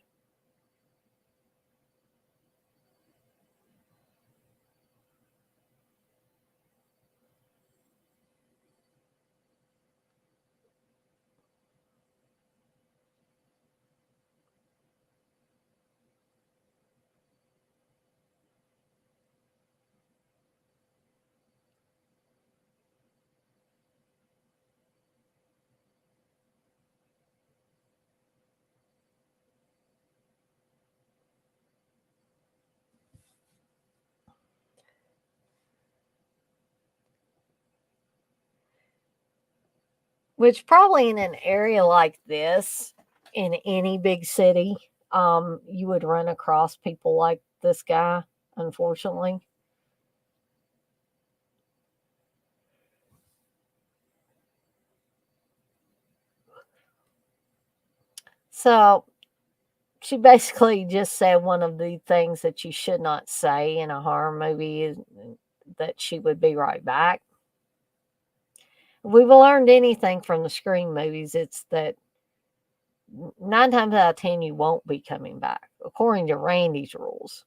S1: Which probably in an area like this, in any big city, you would run across people like this guy, unfortunately. So she basically just said one of the things that you should not say in a horror movie is that she would be right back. If we've learned anything from the Scream movies, it's that 9 times out of 10 you won't be coming back, according to Randy's rules.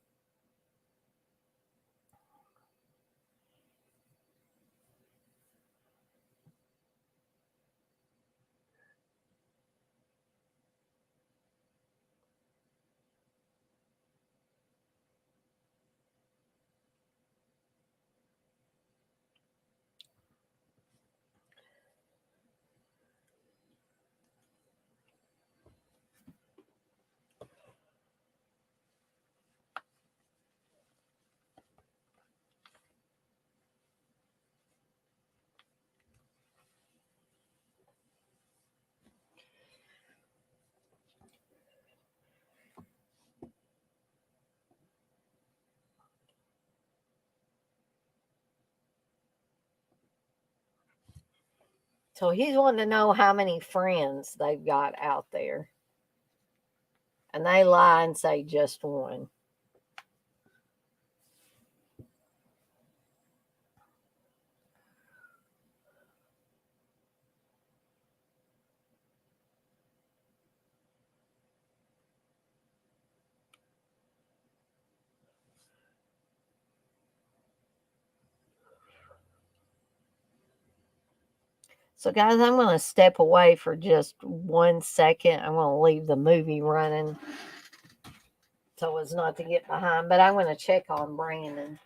S1: So he's wanting to know how many friends they've got out there. And they lie and say just one. So, guys, I'm going to step away for just 1 second. I'm going to leave the movie running so as not to get behind. But I'm going to check on Brandon.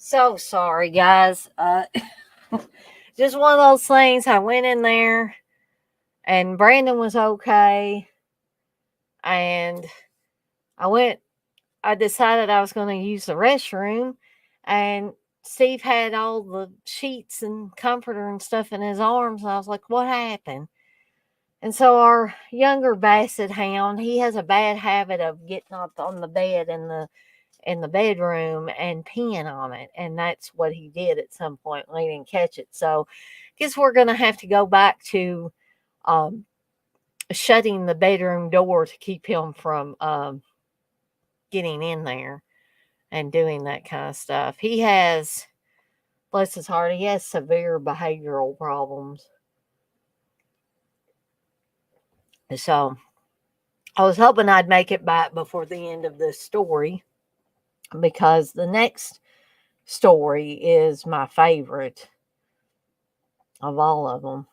S1: So sorry, guys. Just one of those things. I went in there, and Brandon was okay, and I went. I decided I was going to use the restroom, and Steve had all the sheets and comforter and stuff in his arms, and I was like, "What happened?" And so our younger basset hound, he has a bad habit of getting up on the bed in the bedroom and peeing on it, and that's what he did at some point. We didn't catch it, so I guess we're gonna have to go back to um, shutting the bedroom door to keep him from getting in there and doing that kind of stuff. He has, bless his heart, he has severe behavioral problems. So I was hoping I'd make it back before the end of this story, because the next story is my favorite of all of them.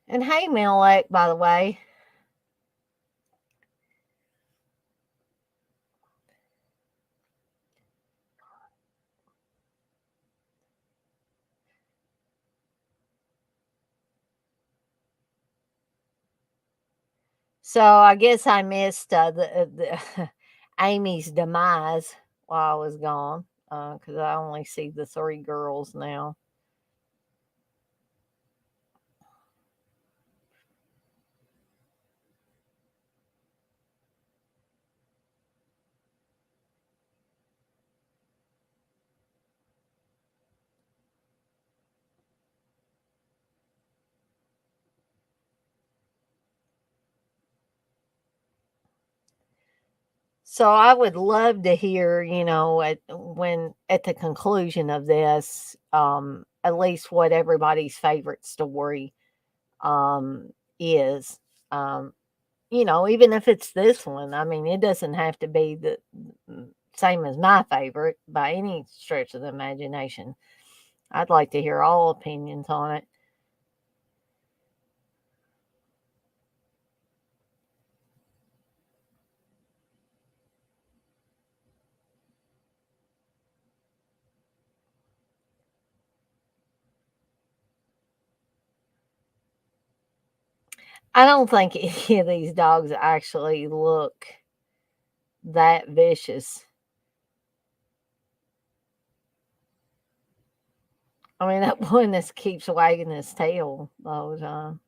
S1: And hey, Milek, by the way. So I guess I missed the Amy's demise while I was gone, because I only see the three girls now. So I would love to hear, at the conclusion of this, at least what everybody's favorite story is. Um, even if it's this one. I mean, it doesn't have to be the same as my favorite by any stretch of the imagination. I'd like to hear all opinions on it. I don't think any of these dogs actually look that vicious. I mean, that one that keeps wagging his tail the whole time.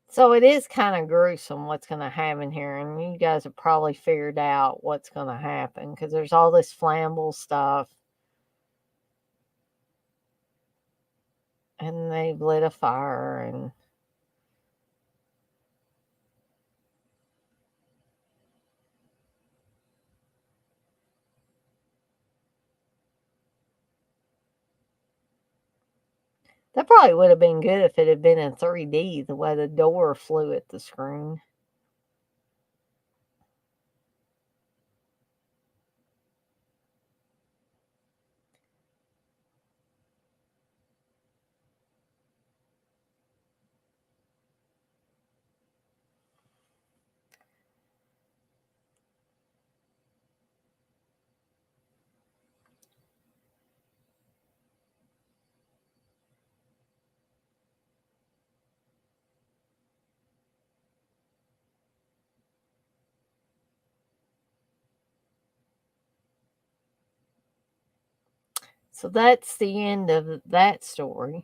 S1: So it is kind of gruesome what's going to happen here, and you guys have probably figured out what's going to happen because there's all this flammable stuff, and they've lit a fire, and that probably would have been good if it had been in 3D, the way the door flew at the screen. So that's the end of that story.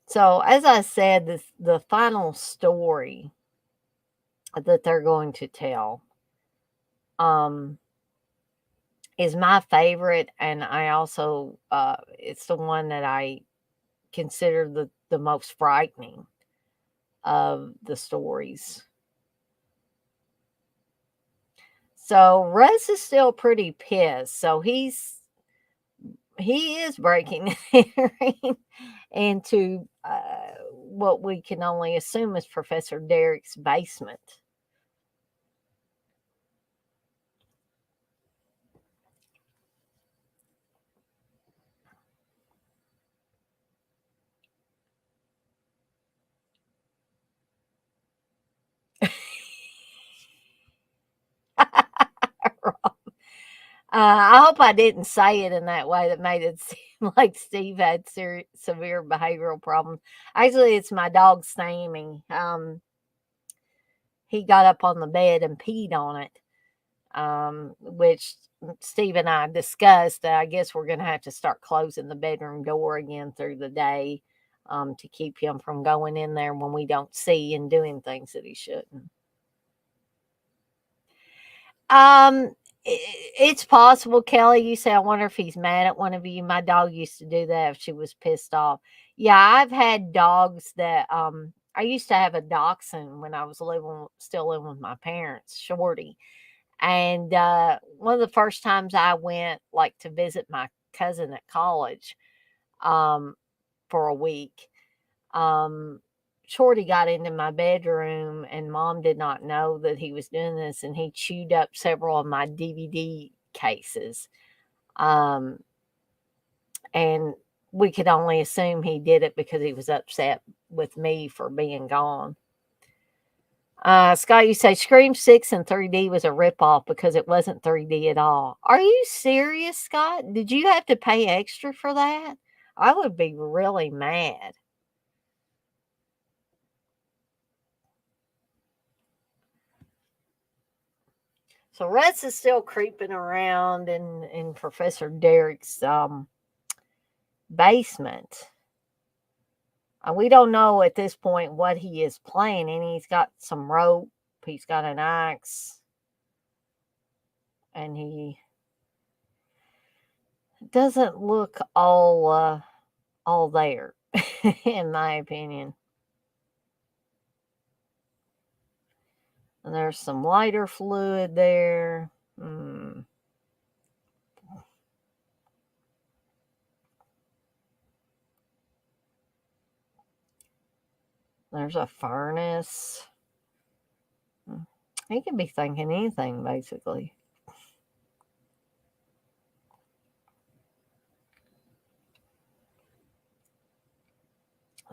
S1: So So, as I said, the final story that they're going to tell um, is my favorite, and I also it's the one that I consider the most frightening of the stories. So Russ is still pretty pissed. So he is breaking into what we can only assume is Professor Derek's basement. I hope I didn't say it in that way that made it seem like Steve had severe behavioral problems. Actually, it's my dog Sammy. He got up on the bed and peed on it, which Steve and I discussed. That I guess we're going to have to start closing the bedroom door again through the day to keep him from going in there when we don't see and doing things that he shouldn't. Um, it's possible, Kelly. You say, I wonder if he's mad at one of you. My dog used to do that if she was pissed off. Yeah, I've had dogs that I used to have a dachshund when I was still living with my parents, Shorty. And one of the first times I went like to visit my cousin at college um for a week, um, Shorty got into my bedroom, and mom did not know that he was doing this, and he chewed up several of my DVD cases. Um, and we could only assume he did it because he was upset with me for being gone. Scott, you say Scream 6 in 3D was a ripoff because it wasn't 3D at all. Are you serious, Scott? Did you have to pay extra for that? I would be really mad. So Rex is still creeping around in Professor Derek's basement. We don't know at this point what he is planning. He's got some rope, he's got an axe, and he doesn't look all there, in my opinion. And there's some lighter fluid there. Hmm. There's a furnace. He could be thinking anything, basically.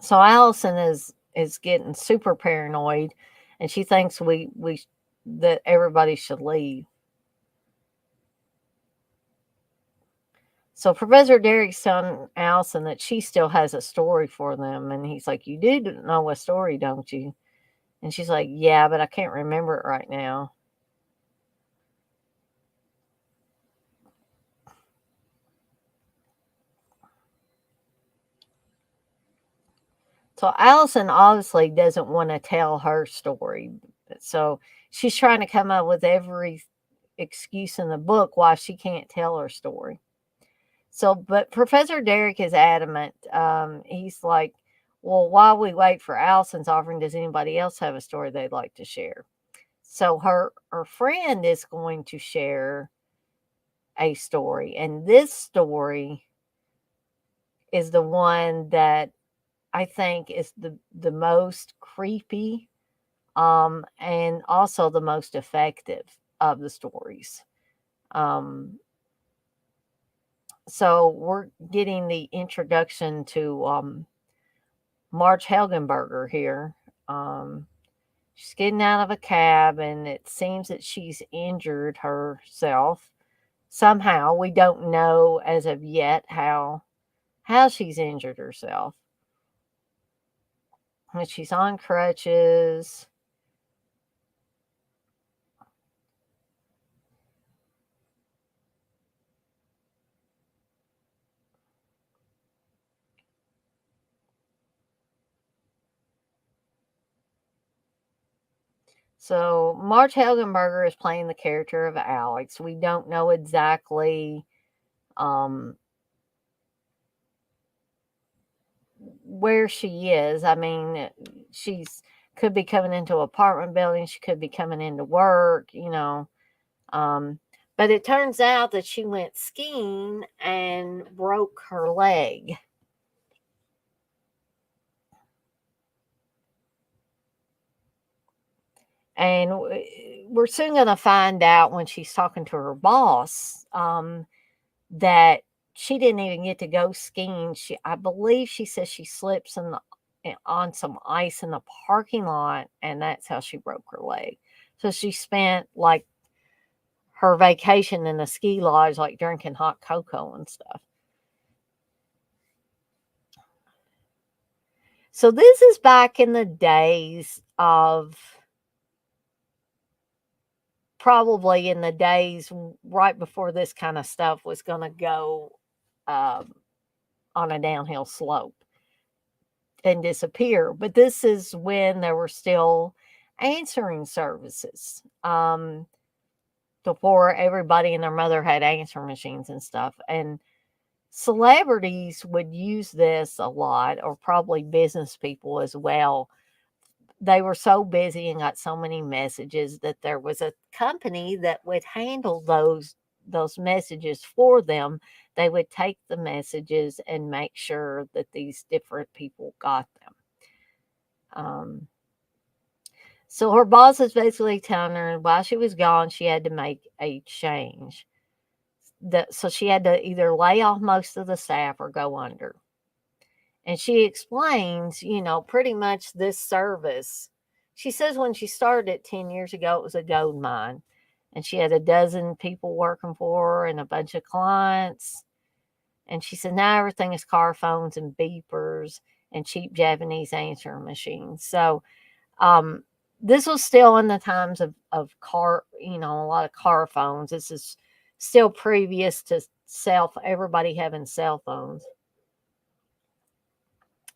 S1: So Allison is getting super paranoid, and she thinks we that everybody should leave. So Professor Derek's telling Allison that she still has a story for them, and he's like, "You do know a story, don't you?" And she's like, "Yeah, but I can't remember it right now." So Allison obviously doesn't want to tell her story. So she's trying to come up with every excuse in the book why she can't tell her story. So, but Professor Derek is adamant. He's like, well, while we wait for Allison's offering, does anybody else have a story they'd like to share? So her friend is going to share a story, and this story is the one that I think is the most creepy, and also the most effective of the stories. Um, so we're getting the introduction to Marge Helgenberger here. Um, she's getting out of a cab, and it seems that she's injured herself somehow. We don't know as of yet how she's injured herself. And she's on crutches. So Marge Helgenberger is playing the character of Alex. We don't know exactly um, where she is. I mean, she's could be coming into an apartment building. She could be coming into work. Um, but it turns out that she went skiing and broke her leg. And we're soon going to find out when she's talking to her boss that she didn't even get to go skiing. I believe she says she slips on some ice in the parking lot, and that's how she broke her leg. So she spent like her vacation in the ski lodge, like drinking hot cocoa and stuff. So this is back in the days of probably in the days right before this kind of stuff was going to go um, on a downhill slope and disappear. But this is when there were still answering services. Before everybody and their mother had answer machines and stuff. And celebrities would use this a lot, or probably business people as well. They were so busy and got so many messages that there was a company that would handle those messages for them. They would take the messages and make sure that these different people got them. Um, so her boss is basically telling her while she was gone, she had to make a change. So she had to either lay off most of the staff or go under. And she explains, pretty much this service. She says when she started it 10 years ago, it was a gold mine. And she had a dozen people working for her and a bunch of clients. And she said now everything is car phones and beepers and cheap Japanese answering machines. So um, this was still in the times of car, a lot of car phones. This is still previous to everybody having cell phones.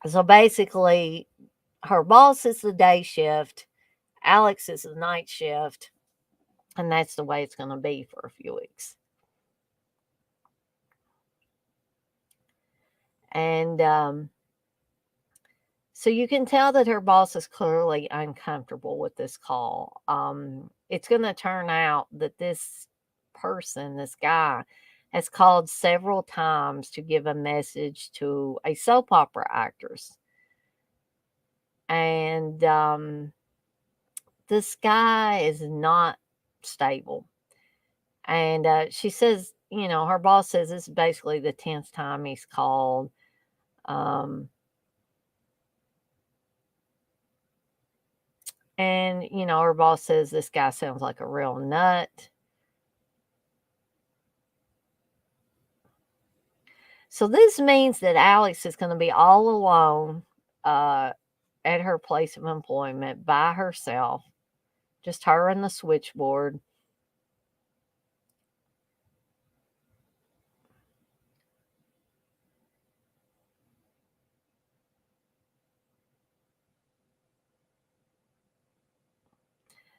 S1: So basically, her boss is the day shift, Alex is the night shift, and that's the way it's going to be for a few weeks. And so you can tell that her boss is clearly uncomfortable with this call. It's going to turn out that this guy, has called several times to give a message to a soap opera actress. And this guy is not stable. And she says, her boss says this is basically the 10th time he's called. Um, and, her boss says this guy sounds like a real nut. So this means that Alex is going to be all alone uh, at her place of employment by herself, just her and the switchboard.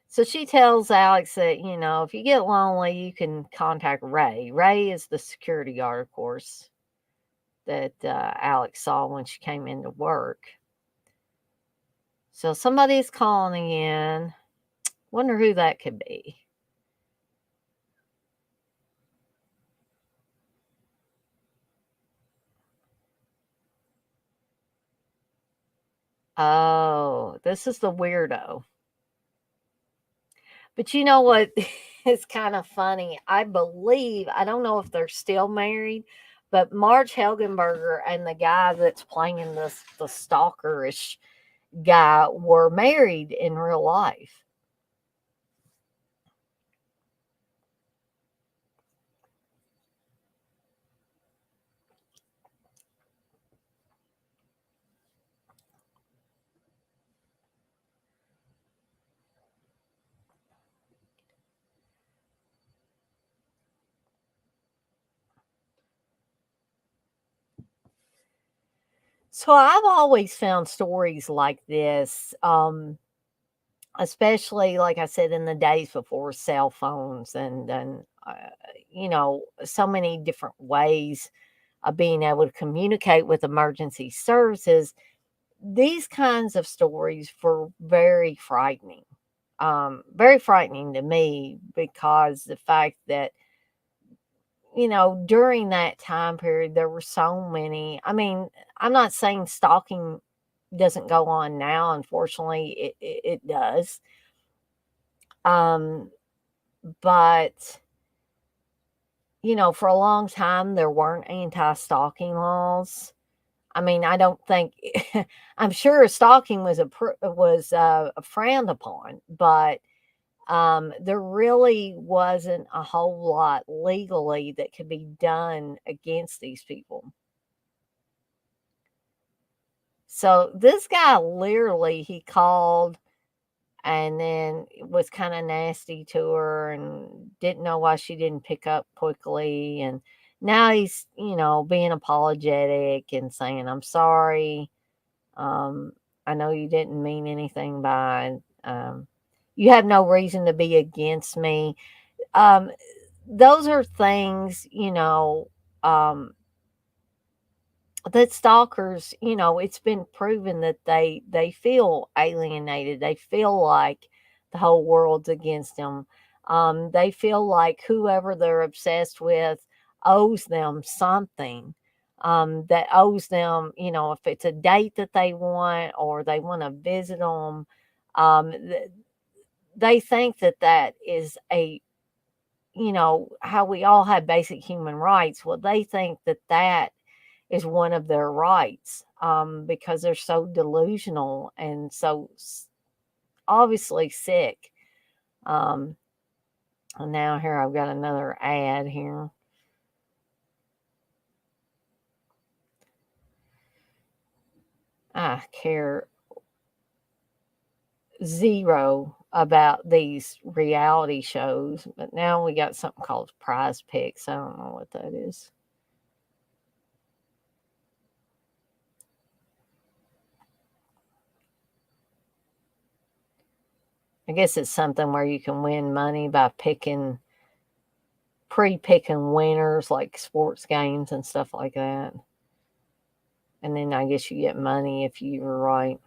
S1: So she tells Alex that, if you get lonely, you can contact Ray. Ray is the security guard, of course, that Alex saw when she came into work. So somebody's calling in. Wonder who that could be. Oh, this is the weirdo. But you know what? It's kind of funny. I don't know if they're still married, but Marge Helgenberger and the guy that's playing the stalkerish guy were married in real life. So I've always found stories like this. especially like I said in the days before cell phones and so many different ways of being able to communicate with emergency services. These kinds of stories were very frightening to me because the fact that during that time period, there were so many. I mean, I'm not saying stalking doesn't go on now. Unfortunately, it does. Um, but, for a long time, there weren't anti stalking laws. I mean, I don't think, I'm sure stalking was frowned upon, but there really wasn't a whole lot legally that could be done against these people. So this guy literally he called and then was kind of nasty to her and didn't know why she didn't pick up quickly, and now he's being apologetic and saying I'm sorry. um I know you didn't mean anything by it. You have no reason to be against me. um those are things, um that stalkers, it's been proven that they feel alienated. They feel like the whole world's against them. They feel like whoever they're obsessed with owes them something. That owes them, if it's a date that they want or they want to visit them. They think that that is how we all have basic human rights. Well, they think that that is one of their rights, because they're so delusional and so obviously sick. Um, and now here I've got another ad here. I care zero about these reality shows, but now we got something called Prize Picks. I don't know what that is. I guess it's something where you can win money by pre-picking winners like sports games and stuff like that. And then I guess you get money if you were right.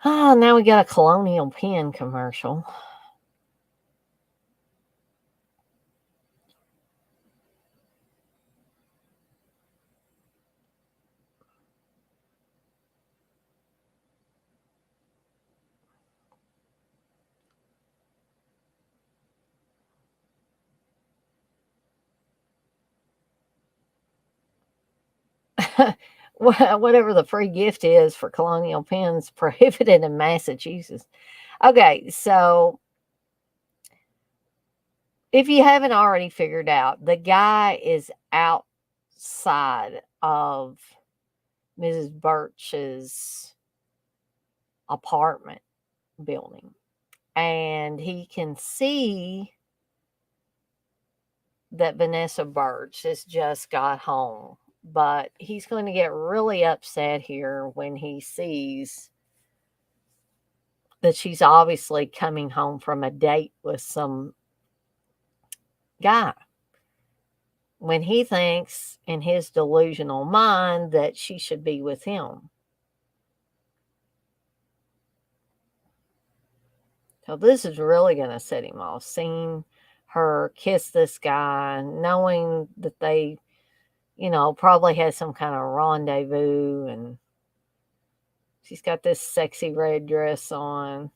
S1: Oh, now we got a Colonial Pen commercial. Whatever the free gift is for Colonial Pens, prohibited in Massachusetts. Okay, so if you haven't already figured out, the guy is outside of Mrs. Birch's apartment building, and he can see that Vanessa Birch has just got home. But he's going to get really upset here when he sees that she's obviously coming home from a date with some guy. When he thinks in his delusional mind that she should be with him. So this is really going to set him off. Seeing her kiss this guy, knowing that they, probably had some kind of rendezvous, and she's got this sexy red dress on.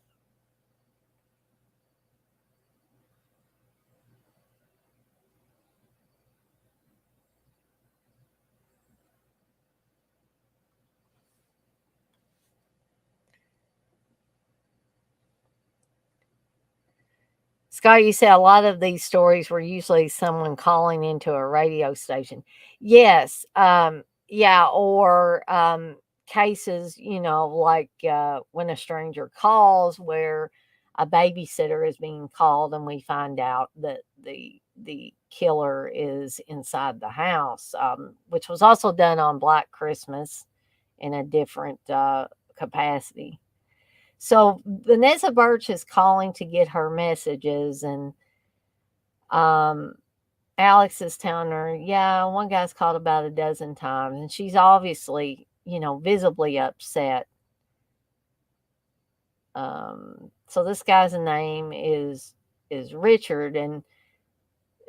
S1: Scott, you said a lot of these stories were usually someone calling into a radio station. Yes, yeah, or cases, like when a stranger calls, where a babysitter is being called, and we find out that the killer is inside the house, which was also done on Black Christmas in a different capacity. So Vanessa Birch is calling to get her messages, and um, Alex is telling her, yeah, one guy's called about a dozen times, and she's obviously, visibly upset. So this guy's name is Richard, and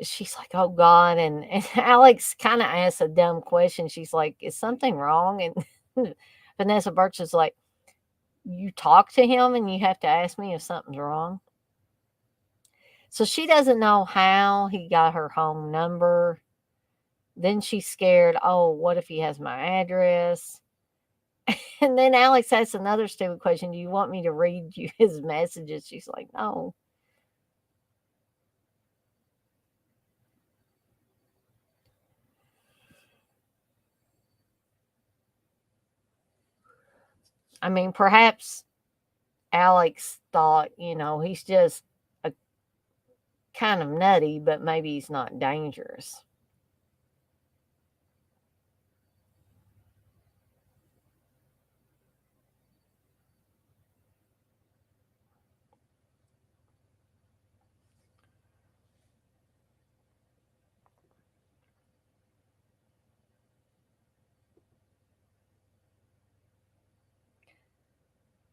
S1: she's like, oh God, and Alex kind of asks a dumb question. She's like, is something wrong? And Vanessa Birch is like, you talk to him and you have to ask me if something's wrong. So she doesn't know how he got her home number. Then she's scared, oh, what if he has my address? And then Alex asks another stupid question. Do you want me to read you his messages? She's like, no. I mean, perhaps Alex thought, he's just a kind of nutty, but maybe he's not dangerous.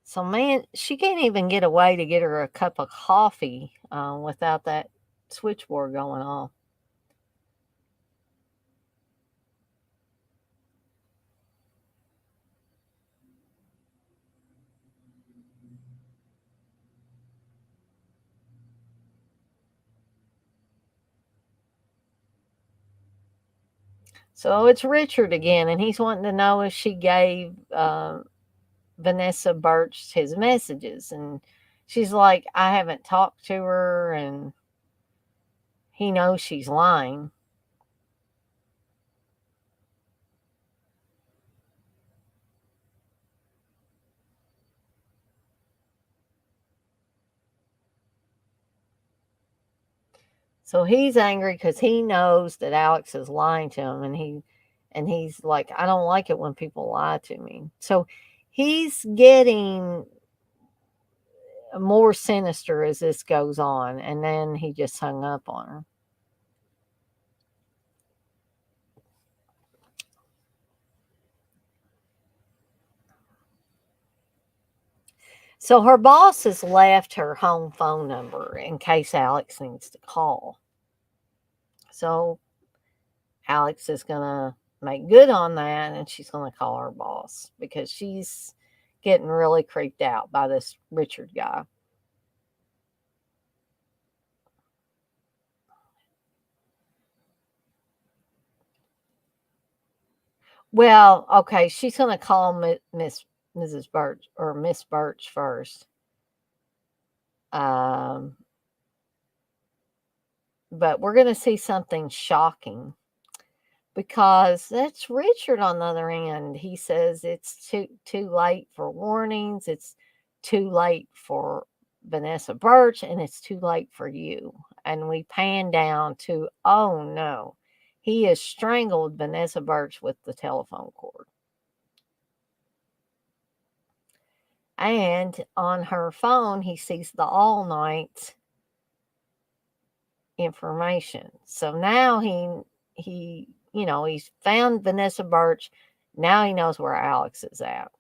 S1: So, man, she can't even get away to get her a cup of coffee without that switchboard going off. So it's Richard again, and he's wanting to know if she gave Vanessa Birch his messages. And she's like, I haven't talked to her, and he knows she's lying. So he's angry because he knows that Alex is lying to him, and he's like, I don't like it when people lie to me. So he's getting more sinister as this goes on, and then he just hung up on her. So her boss has left her home phone number in case Alex needs to call. So Alex is going to make good on that, and she's going to call her boss because she's getting really creeped out by this Richard guy. Well, okay, she's going to call Mrs. Birch or Miss Birch first. Um, but we're going to see something shocking because that's Richard on the other end. He says it's too late for warnings. It's too late for Vanessa Birch, and it's too late for you. And we pan down to, oh no, he has strangled Vanessa Birch with the telephone cord. And on her phone, he sees the all night information. So now he's found Vanessa Birch. Now he knows where Alex is at.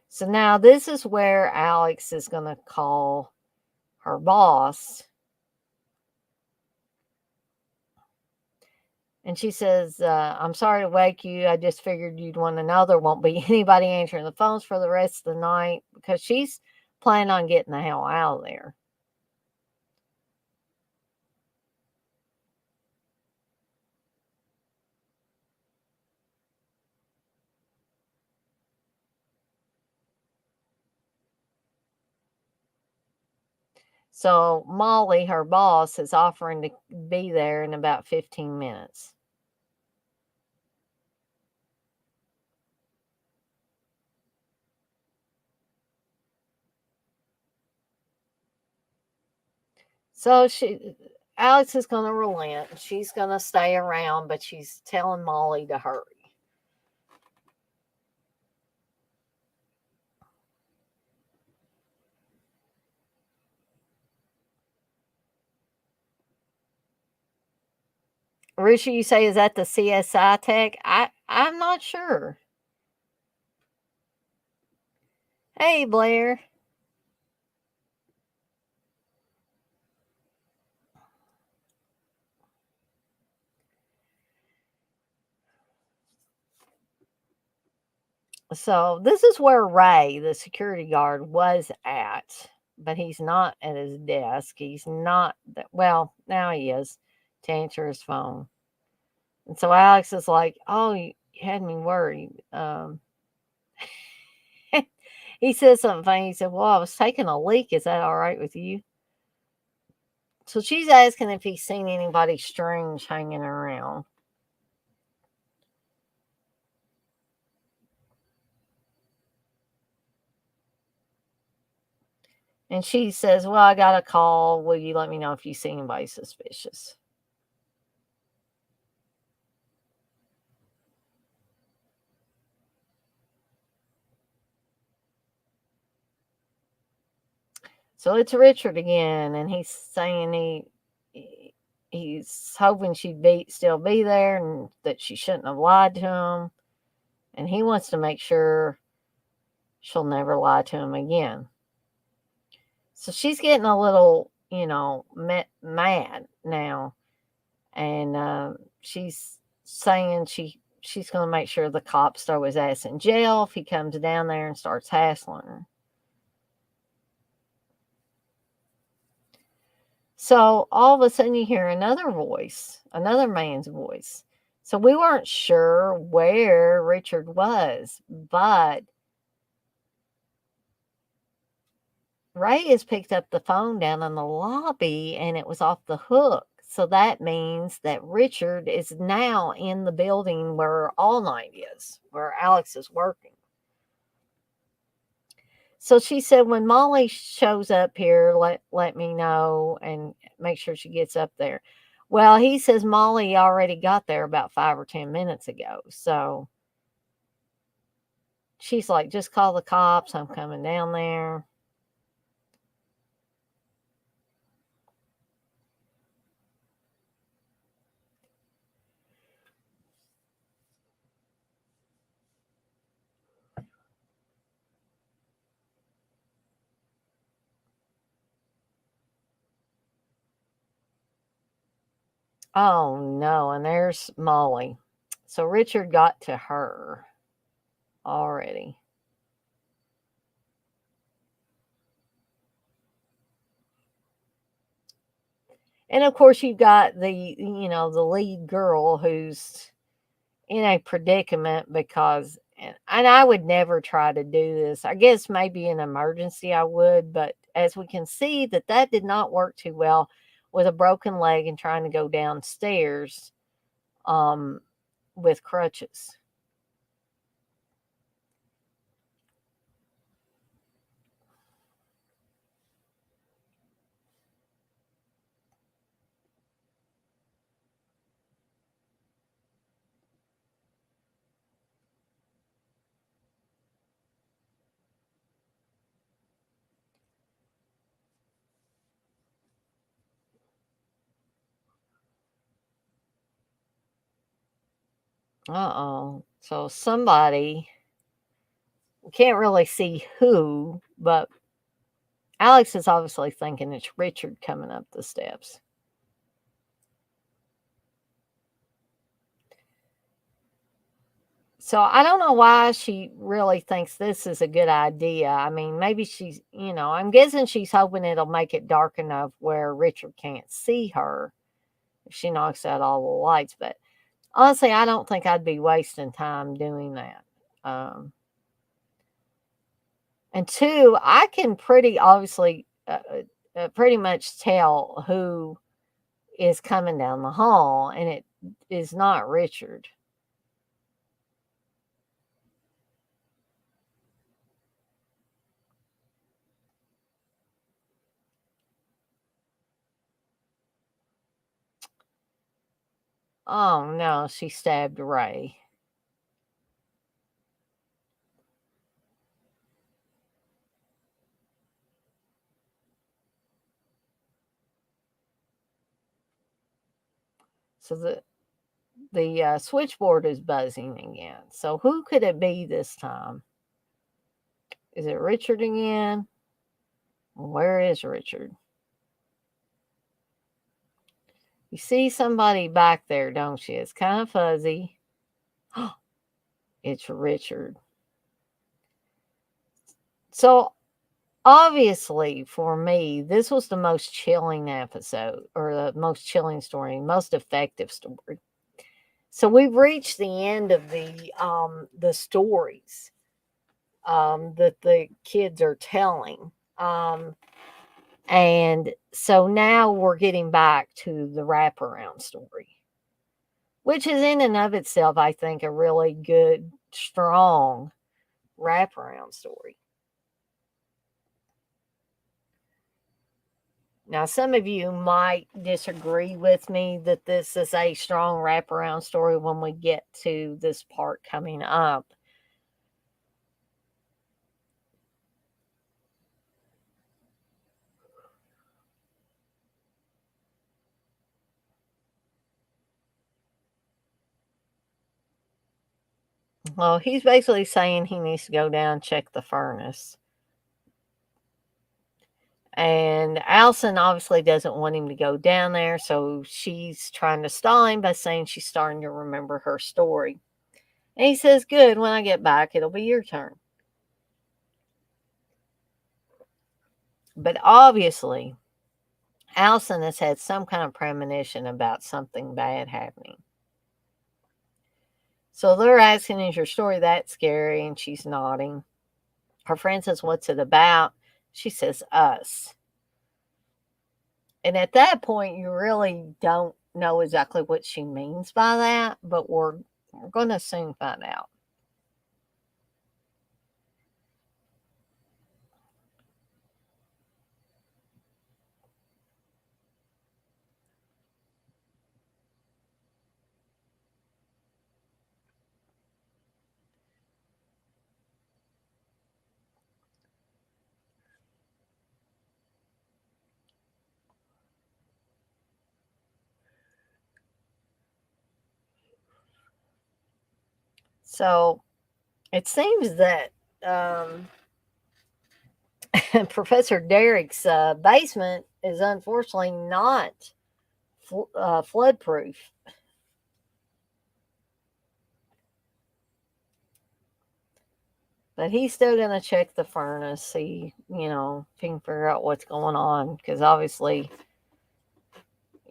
S1: So now this is where Alex is going to call her boss. And she says, I'm sorry to wake you. I just figured you'd want to know there won't be anybody answering the phones for the rest of the night because she's planning on getting the hell out of there. So Molly, her boss, is offering to be there in about 15 minutes. So Alex is going to relent. She's going to stay around, but she's telling Molly to hurry. Risha, you say, is that the CSI tech? I'm not sure. Hey, Blair. So this is where Ray, the security guard, was at, but he's not at his desk. He's not that well, now he is to answer his phone. And so Alex is like, "Oh, you had me worried." He says something funny. He said, "Well, I was taking a leak. Is that all right with you?" So she's asking if he's seen anybody strange hanging around. And she says, "Well, I got a call. Will you let me know if you see anybody suspicious?" So it's Richard again, and he's saying he's hoping she'd still be there, and that she shouldn't have lied to him, and he wants to make sure she'll never lie to him again. So she's getting a little, mad now, and she's saying she's going to make sure the cops throw his ass in jail if he comes down there and starts hassling her. So all of a sudden you hear another voice, another man's voice. So we weren't sure where Richard was, but Ray has picked up the phone down in the lobby and it was off the hook. So that means that Richard is now in the building where All Night is, where Alex is working. So she said, when Molly shows up here, let me know and make sure she gets up there. Well, he says Molly already got there about 5 or 10 minutes ago. So she's like, just call the cops. I'm coming down there. Oh no. And there's Molly. So Richard got to her already. And of course, you've got the lead girl who's in a predicament because, and I would never try to do this. I guess maybe in emergency I would, but as we can see that did not work too well with a broken leg and trying to go downstairs um, with crutches. Uh-oh. So somebody, we can't really see who, but Alex is obviously thinking it's Richard coming up the steps. So I don't know why she really thinks this is a good idea. I mean, maybe I'm guessing she's hoping it'll make it dark enough where Richard can't see her if she knocks out all the lights. But honestly, I don't think I'd be wasting time doing that. Um, and two, I can pretty obviously, pretty much tell who is coming down the hall, and it is not Richard. Oh no, she stabbed Ray. So the switchboard is buzzing again. So who could it be this time? Is it Richard again? Where is Richard? You see somebody back there, don't you? It's kind of fuzzy. It's Richard. So obviously, for me, this was the most chilling episode, or the most chilling story, most effective story. So we've reached the end of the stories that the kids are telling. And so now we're getting back to the wraparound story, which is in and of itself, I think, a really good, strong wraparound story. Now, some of you might disagree with me that this is a strong wraparound story when we get to this part coming up. Well, he's basically saying he needs to go down and check the furnace. And Allison obviously doesn't want him to go down there, so she's trying to stall him by saying she's starting to remember her story. And he says, "Good, when I get back, it'll be your turn." But obviously, Allison has had some kind of premonition about something bad happening. So they're asking, "Is your story that scary?" And she's nodding. Her friend says, "What's it about?" She says, "Us." And at that point, you really don't know exactly what she means by that, but we're going to soon find out. So it seems that Professor Derek's basement is unfortunately not flood proof. But he's still going to check the furnace, see, if he can figure out what's going on, because obviously,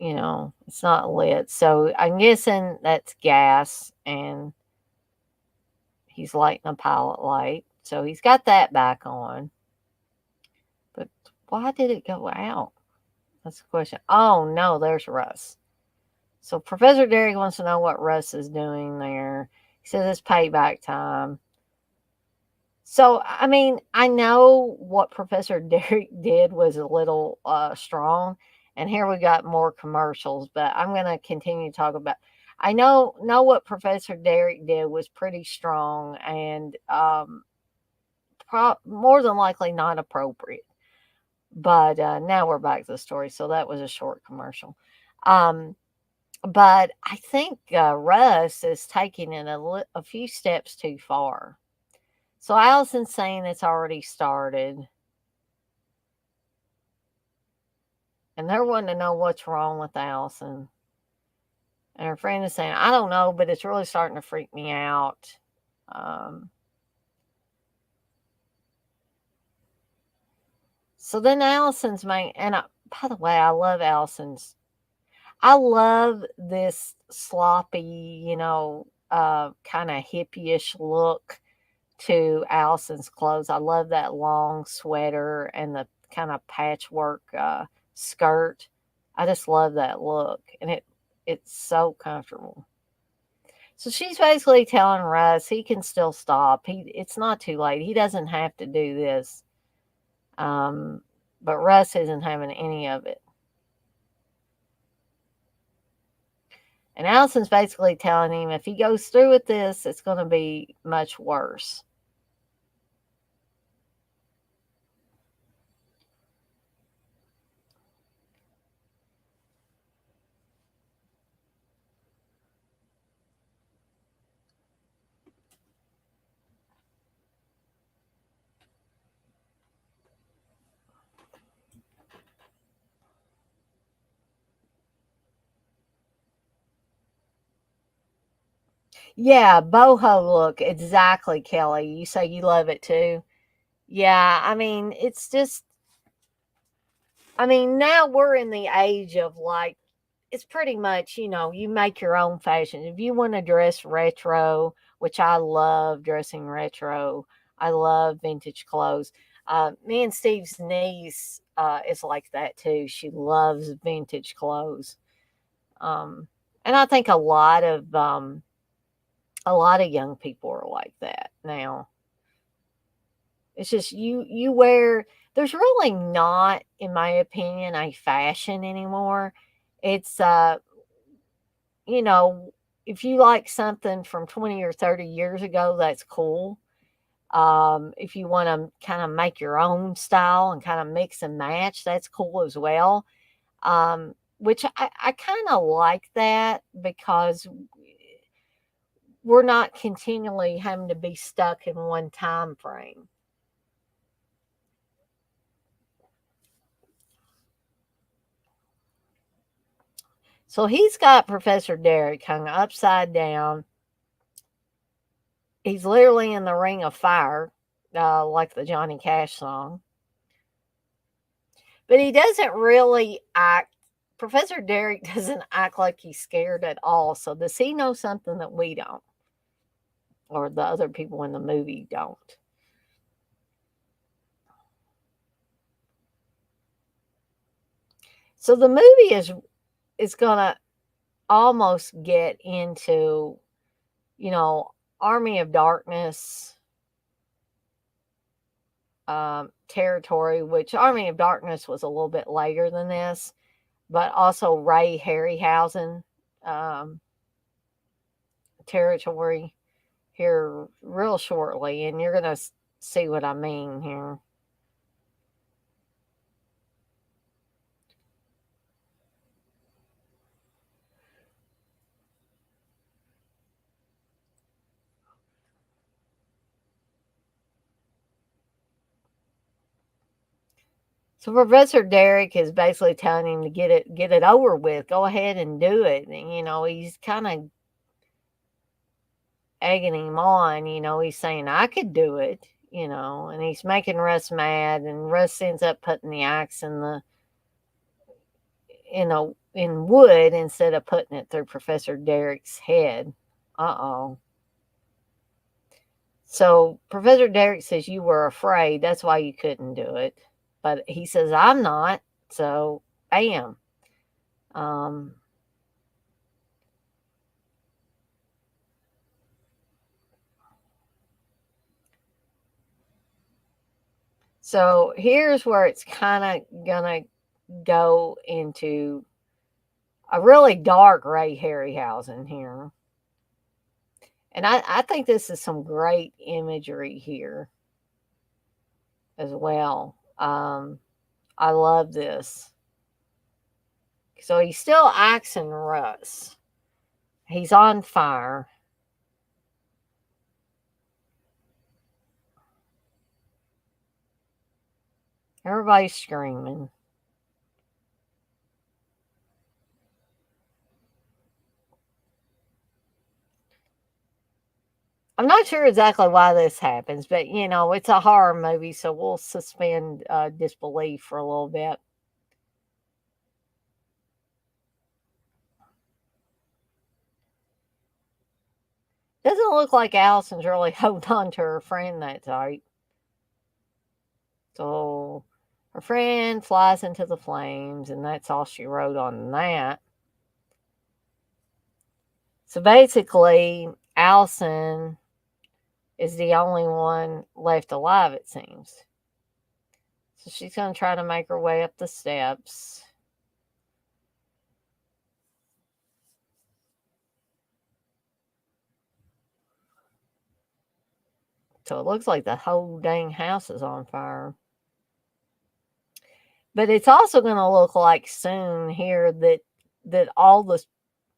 S1: it's not lit. So I'm guessing that's gas, and he's lighting a pilot light. So he's got that back on. But why did it go out? That's the question. Oh, no, there's Russ. So Professor Derek wants to know what Russ is doing there. He says it's payback time. So, I mean, I know what Professor Derek did was a little strong, and here we got more commercials, but I'm going to continue to talk about. I know what Professor Derek did was pretty strong and more than likely not appropriate. But now we're back to the story, so that was a short commercial. Um, but I think Russ is taking it a few steps too far. So Allison's saying it's already started. And they're wanting to know what's wrong with Allison. And her friend is saying, "I don't know, but it's really starting to freak me out." Um, so then Allison's main, and by the way, I love this sloppy, kind of hippie-ish look to Allison's clothes. I love that long sweater and the kind of patchwork skirt. I just love that look, and it's so comfortable. So she's basically telling Russ he can still stop. It's not too late. He doesn't have to do this. Um, but Russ isn't having any of it. And Allison's basically telling him if he goes through with this, it's going to be much worse. Yeah, boho look. Exactly, Kelly. You say you love it too. Yeah, I mean, it's just, I mean, now we're in the age of like, it's pretty much, you make your own fashion. If you want to dress retro, which I love dressing retro, I love vintage clothes. Me and Steve's niece is like that too. She loves vintage clothes. Um, and I think a lot of young people are like that now. It's just you wear, there's really not, in my opinion, a fashion anymore. It's you know, if you like something from 20 or 30 years ago, that's cool. If you want to kind of make your own style and kind of mix and match, that's cool as well. Which I kind of like that because we're not continually having to be stuck in one time frame. So he's got Professor Derek hung upside down. He's literally in the ring of fire, like the Johnny Cash song. But he doesn't really act, Professor Derek doesn't act like he's scared at all. So does he know something that we don't, or the other people in the movie don't? So the movie is gonna almost get into, you know, Army of Darkness territory, which Army of Darkness was a little bit later than this, but also Ray Harryhausen um, territory here real shortly, and you're gonna see what I mean here. So Professor Derek is basically telling him to get it over with. Go ahead and do it. And, he's kind of egging him on. He's saying I could do it. And he's making Russ mad, and Russ ends up putting the axe in wood instead of putting it through Professor Derek's head. Uh-oh. So Professor Derek says you were afraid, that's why you couldn't do it. But he says I'm not, so bam. Um, so here's where it's kind of gonna go into a really dark Ray Harryhausen here. And I think this is some great imagery here as well. I love this. So he's still axing Russ. He's on fire. Everybody's screaming. I'm not sure exactly why this happens, but it's a horror movie, so we'll suspend disbelief for a little bit. Doesn't look like Allison's really holding on to her friend that tight. So her friend flies into the flames, and that's all she wrote on that. So basically, Allison is the only one left alive, it seems. So she's going to try to make her way up the steps. So it looks like the whole dang house is on fire. But it's also going to look like soon here that all the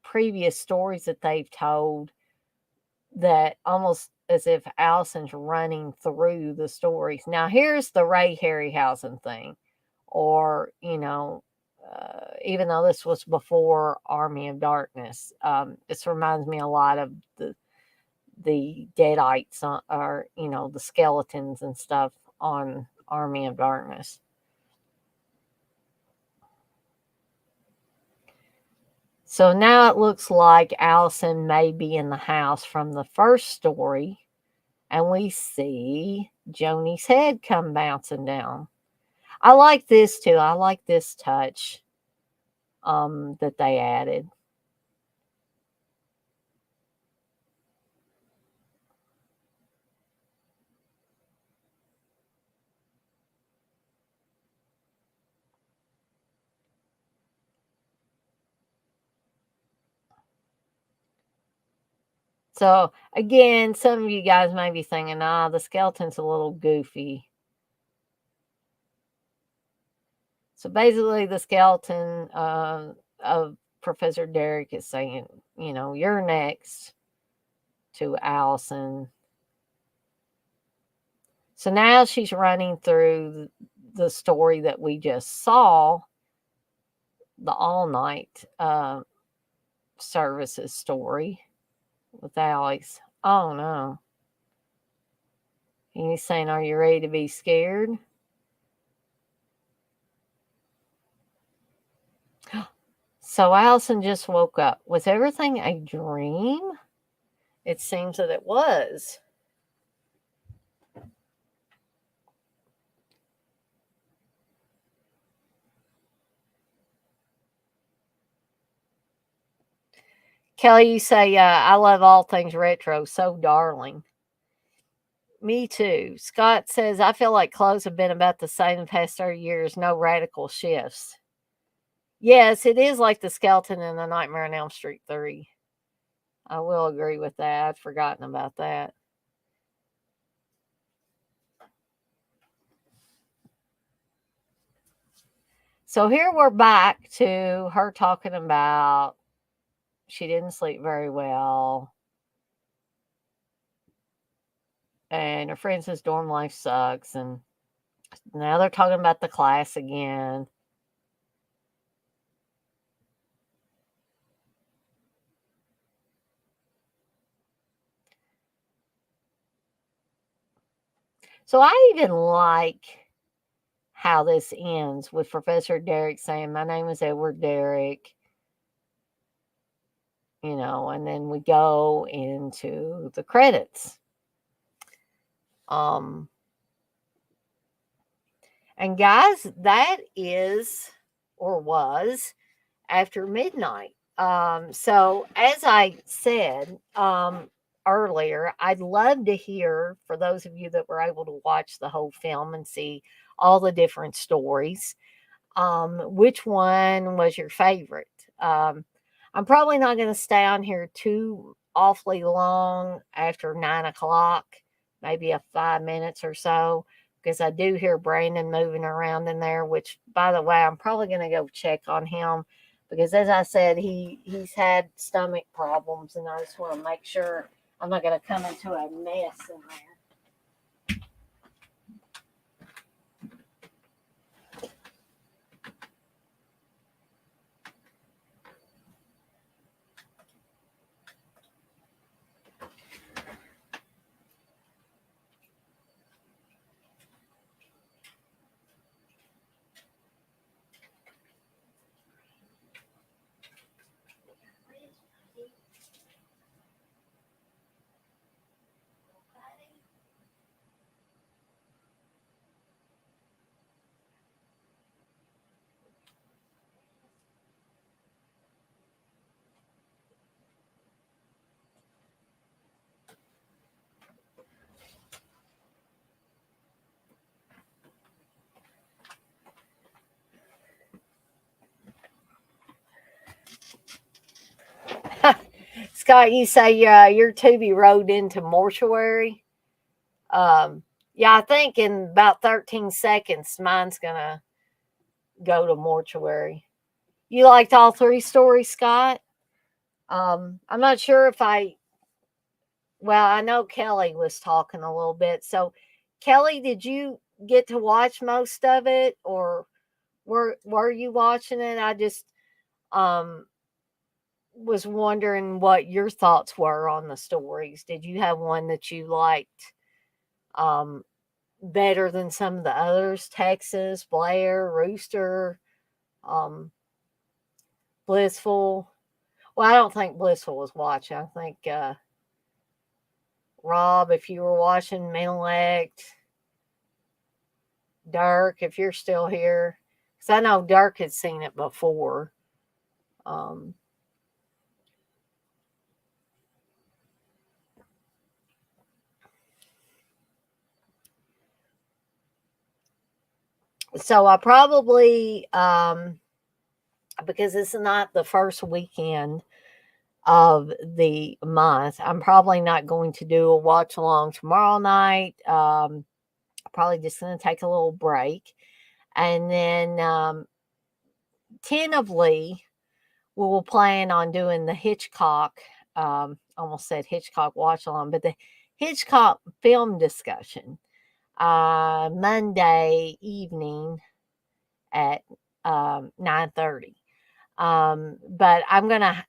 S1: previous stories that they've told, that almost as if Allison's running through the stories. Now here's the Ray Harryhausen thing, or even though this was before Army of Darkness, this reminds me a lot of the Deadites are, the skeletons and stuff on Army of Darkness. So now it looks like Allison may be in the house from the first story, and we see Joni's head come bouncing down. I like this too. I like this touch that they added. So again, some of you guys may be thinking, the skeleton's a little goofy. So basically, the skeleton of Professor Derek is saying, you're next to Allison. So now she's running through the story that we just saw, the all night services story with Alex. Oh no. And he's saying, are you ready to be scared? So Allison just woke up. Was everything a dream? It seems that it was. Kelly, you say, I love all things retro. So darling. Me too. Scott says, I feel like clothes have been about the same the past 30 years. No radical shifts. Yes, it is like the skeleton in the Nightmare on Elm Street 3. I will agree with that. I'd forgotten about that. So here we're back to her talking about she didn't sleep very well. And her friend says dorm life sucks. And now they're talking about the class again. So I even like how this ends with Professor Derek saying, my name is Edward Derek, and then we go into the credits. And guys, that is or was after midnight. So as I said earlier, I'd love to hear, for those of you that were able to watch the whole film and see all the different stories, which one was your favorite? I'm probably not going to stay on here too awfully long after 9 o'clock, maybe 5 minutes or so, because I do hear Brandon moving around in there, which, by the way, I'm probably going to go check on him because, as I said, he's had stomach problems, and I just want to make sure I'm not going to come into a mess in there. Scott, you say your Tubi rode into mortuary. Yeah, I think in about 13 seconds, mine's gonna go to mortuary. You liked all three stories, Scott? I'm not sure if well, I know Kelly was talking a little bit. So, Kelly, did you get to watch most of it, or were you watching it? I just, um, was wondering what your thoughts were on the stories. Did you have one that you liked um, better than some of the others? Texas, Blair, Rooster, um, Blissful. Well, I don't think Blissful was watching. I think Rob, if you were watching, Intellect, Dirk, if you're still here, because I know Dirk had seen it before. Um, so I probably, because it's not the first weekend of the month, I'm probably not going to do a watch along tomorrow night. Probably just going to take a little break. And then tentatively, we will plan on doing the Hitchcock, almost said Hitchcock watch along, but the Hitchcock film discussion Monday evening at 9:30. But I'm gonna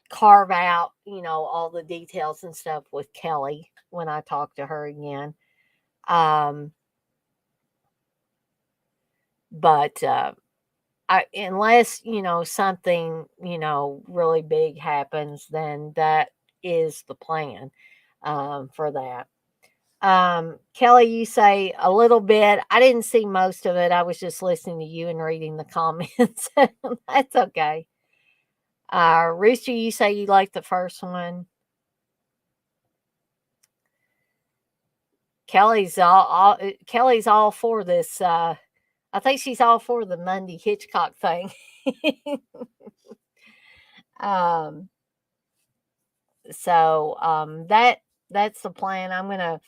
S1: carve out, all the details and stuff with Kelly when I talk to her again. Um, but unless something really big happens, then that is the plan for that. Kelly, you say a little bit. I didn't see most of it. I was just listening to you and reading the comments. That's okay. Rooster, you say you like the first one. Kelly's all for this. I think she's all for the Monday Hitchcock thing. um, that's the plan. I'm gonna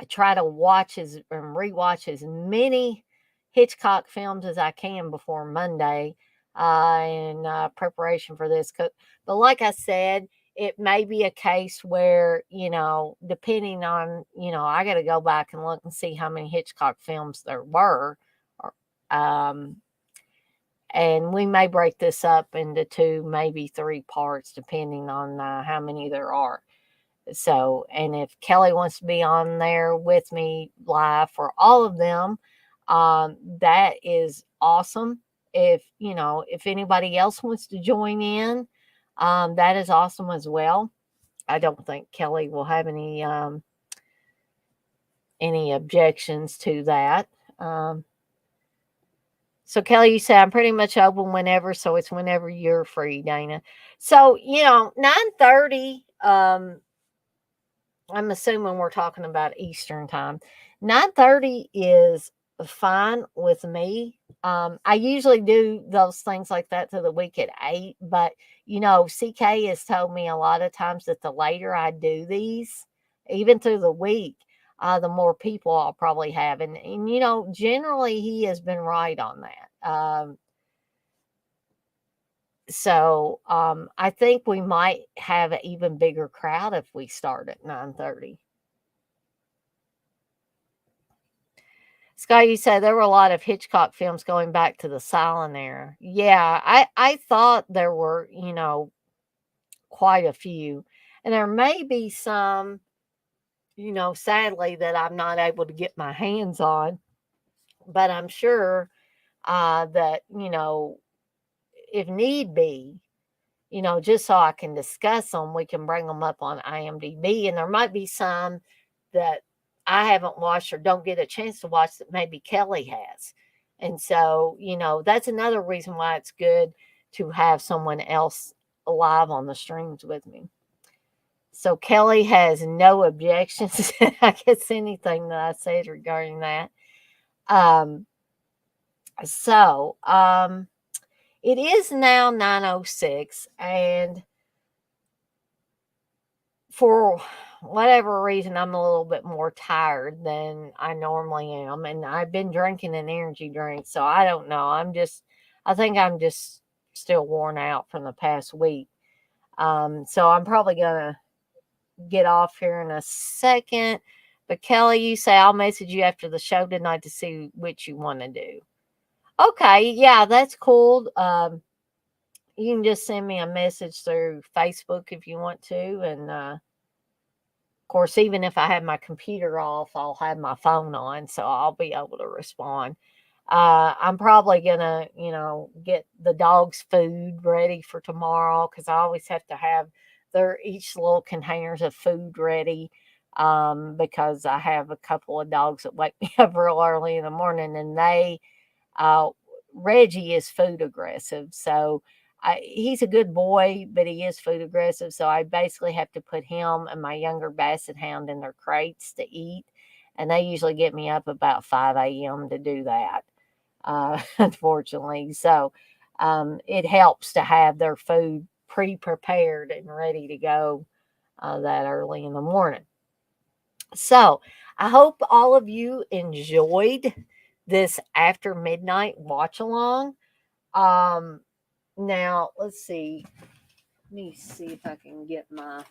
S1: try to watch and rewatch as many Hitchcock films as I can before Monday in preparation for this. But like I said, it may be a case where, depending on, I got to go back and look and see how many Hitchcock films there were. Or, um, and we may break this up into two, maybe three parts, depending on how many there are. So, and if Kelly wants to be on there with me live for all of them, that is awesome. If anybody else wants to join in, that is awesome as well. I don't think Kelly will have any objections to that. So Kelly, you say I'm pretty much open whenever, so it's whenever you're free, Dana. So 9:30. I'm assuming we're talking about Eastern time. 9:30 is fine with me. I usually do those things like that to the week at 8, but CK has told me a lot of times that the later I do these, even through the week, the more people I'll probably have. And generally he has been right on that. So I think we might have an even bigger crowd if we start at 9:30. Scott, you said there were a lot of Hitchcock films going back to the silent era. Yeah, I thought there were, quite a few. And there may be some, sadly, that I'm not able to get my hands on. But I'm sure that, if need be, just so I can discuss them, we can bring them up on IMDb. And there might be some that I haven't watched or don't get a chance to watch that maybe Kelly has. And so, that's another reason why it's good to have someone else live on the streams with me. So Kelly has no objections, I guess, anything that I said regarding that. Um, so it is now 9:06, and for whatever reason, I'm a little bit more tired than I normally am. And I've been drinking an energy drink. So I don't know. I think I'm just still worn out from the past week. So I'm probably going to get off here in a second. But Kelly, you say I'll message you after the show tonight to see which you want to do. Okay. Yeah, that's cool. you can just send me a message through Facebook if you want to. And of course, even if I have my computer off, I'll have my phone on, so I'll be able to respond. I'm probably gonna, get the dog's food ready for tomorrow because I always have to have their each little containers of food ready. Because I have a couple of dogs that wake me up real early in the morning, and uh, Reggie is food aggressive, so he's a good boy, but he is food aggressive. So I basically have to put him and my younger basset hound in their crates to eat, and they usually get me up about 5 a.m. to do that. Unfortunately, so it helps to have their food pre-prepared and ready to go that early in the morning. So I hope all of you enjoyed this after midnight watch along. Um, Now let's see. Let me see if I can get my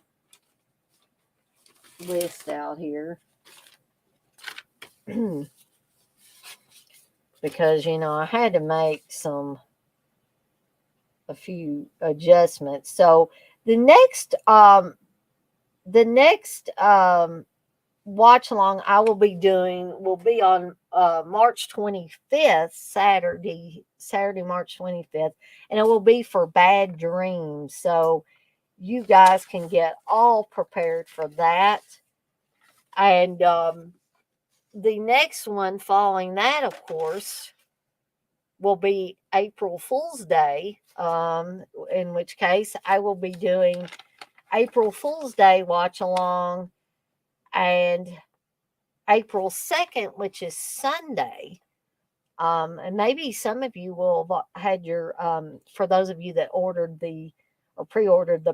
S1: list out here. Because I had to make a few adjustments. So the next the next watch along I will be doing will be on March 25th, Saturday, March 25th, and it will be for bad dreams. So you guys can get all prepared for that. And the next one following that, of course, will be April Fool's Day, in which case I will be doing April Fool's Day watch along, and April 2nd, which is Sunday. And maybe some of you will have had your, for those of you that ordered or pre-ordered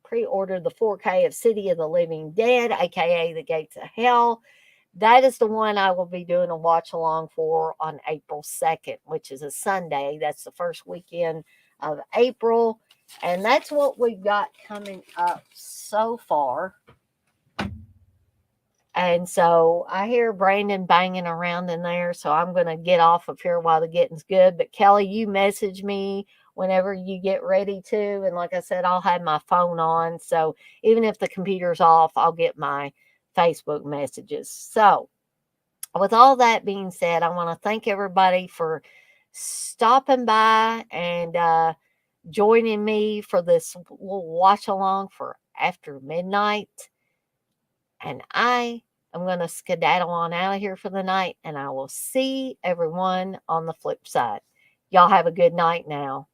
S1: pre-ordered the 4K of City of the Living Dead, aka The Gates of Hell. That is the one I will be doing a watch along for on April 2nd, which is a Sunday. That's the first weekend of April. And that's what we've got coming up so far. And so I hear Brandon banging around in there. So I'm going to get off of here while the getting's good. But Kelly, you message me whenever you get ready to. And like I said, I'll have my phone on. So even if the computer's off, I'll get my Facebook messages. So with all that being said, I want to thank everybody for stopping by and joining me for this little watch along for after midnight. And I am going to skedaddle on out of here for the night, and I will see everyone on the flip side. Y'all have a good night now.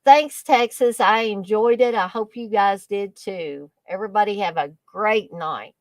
S1: Thanks, Texas. I enjoyed it. I hope you guys did too. Everybody have a great night.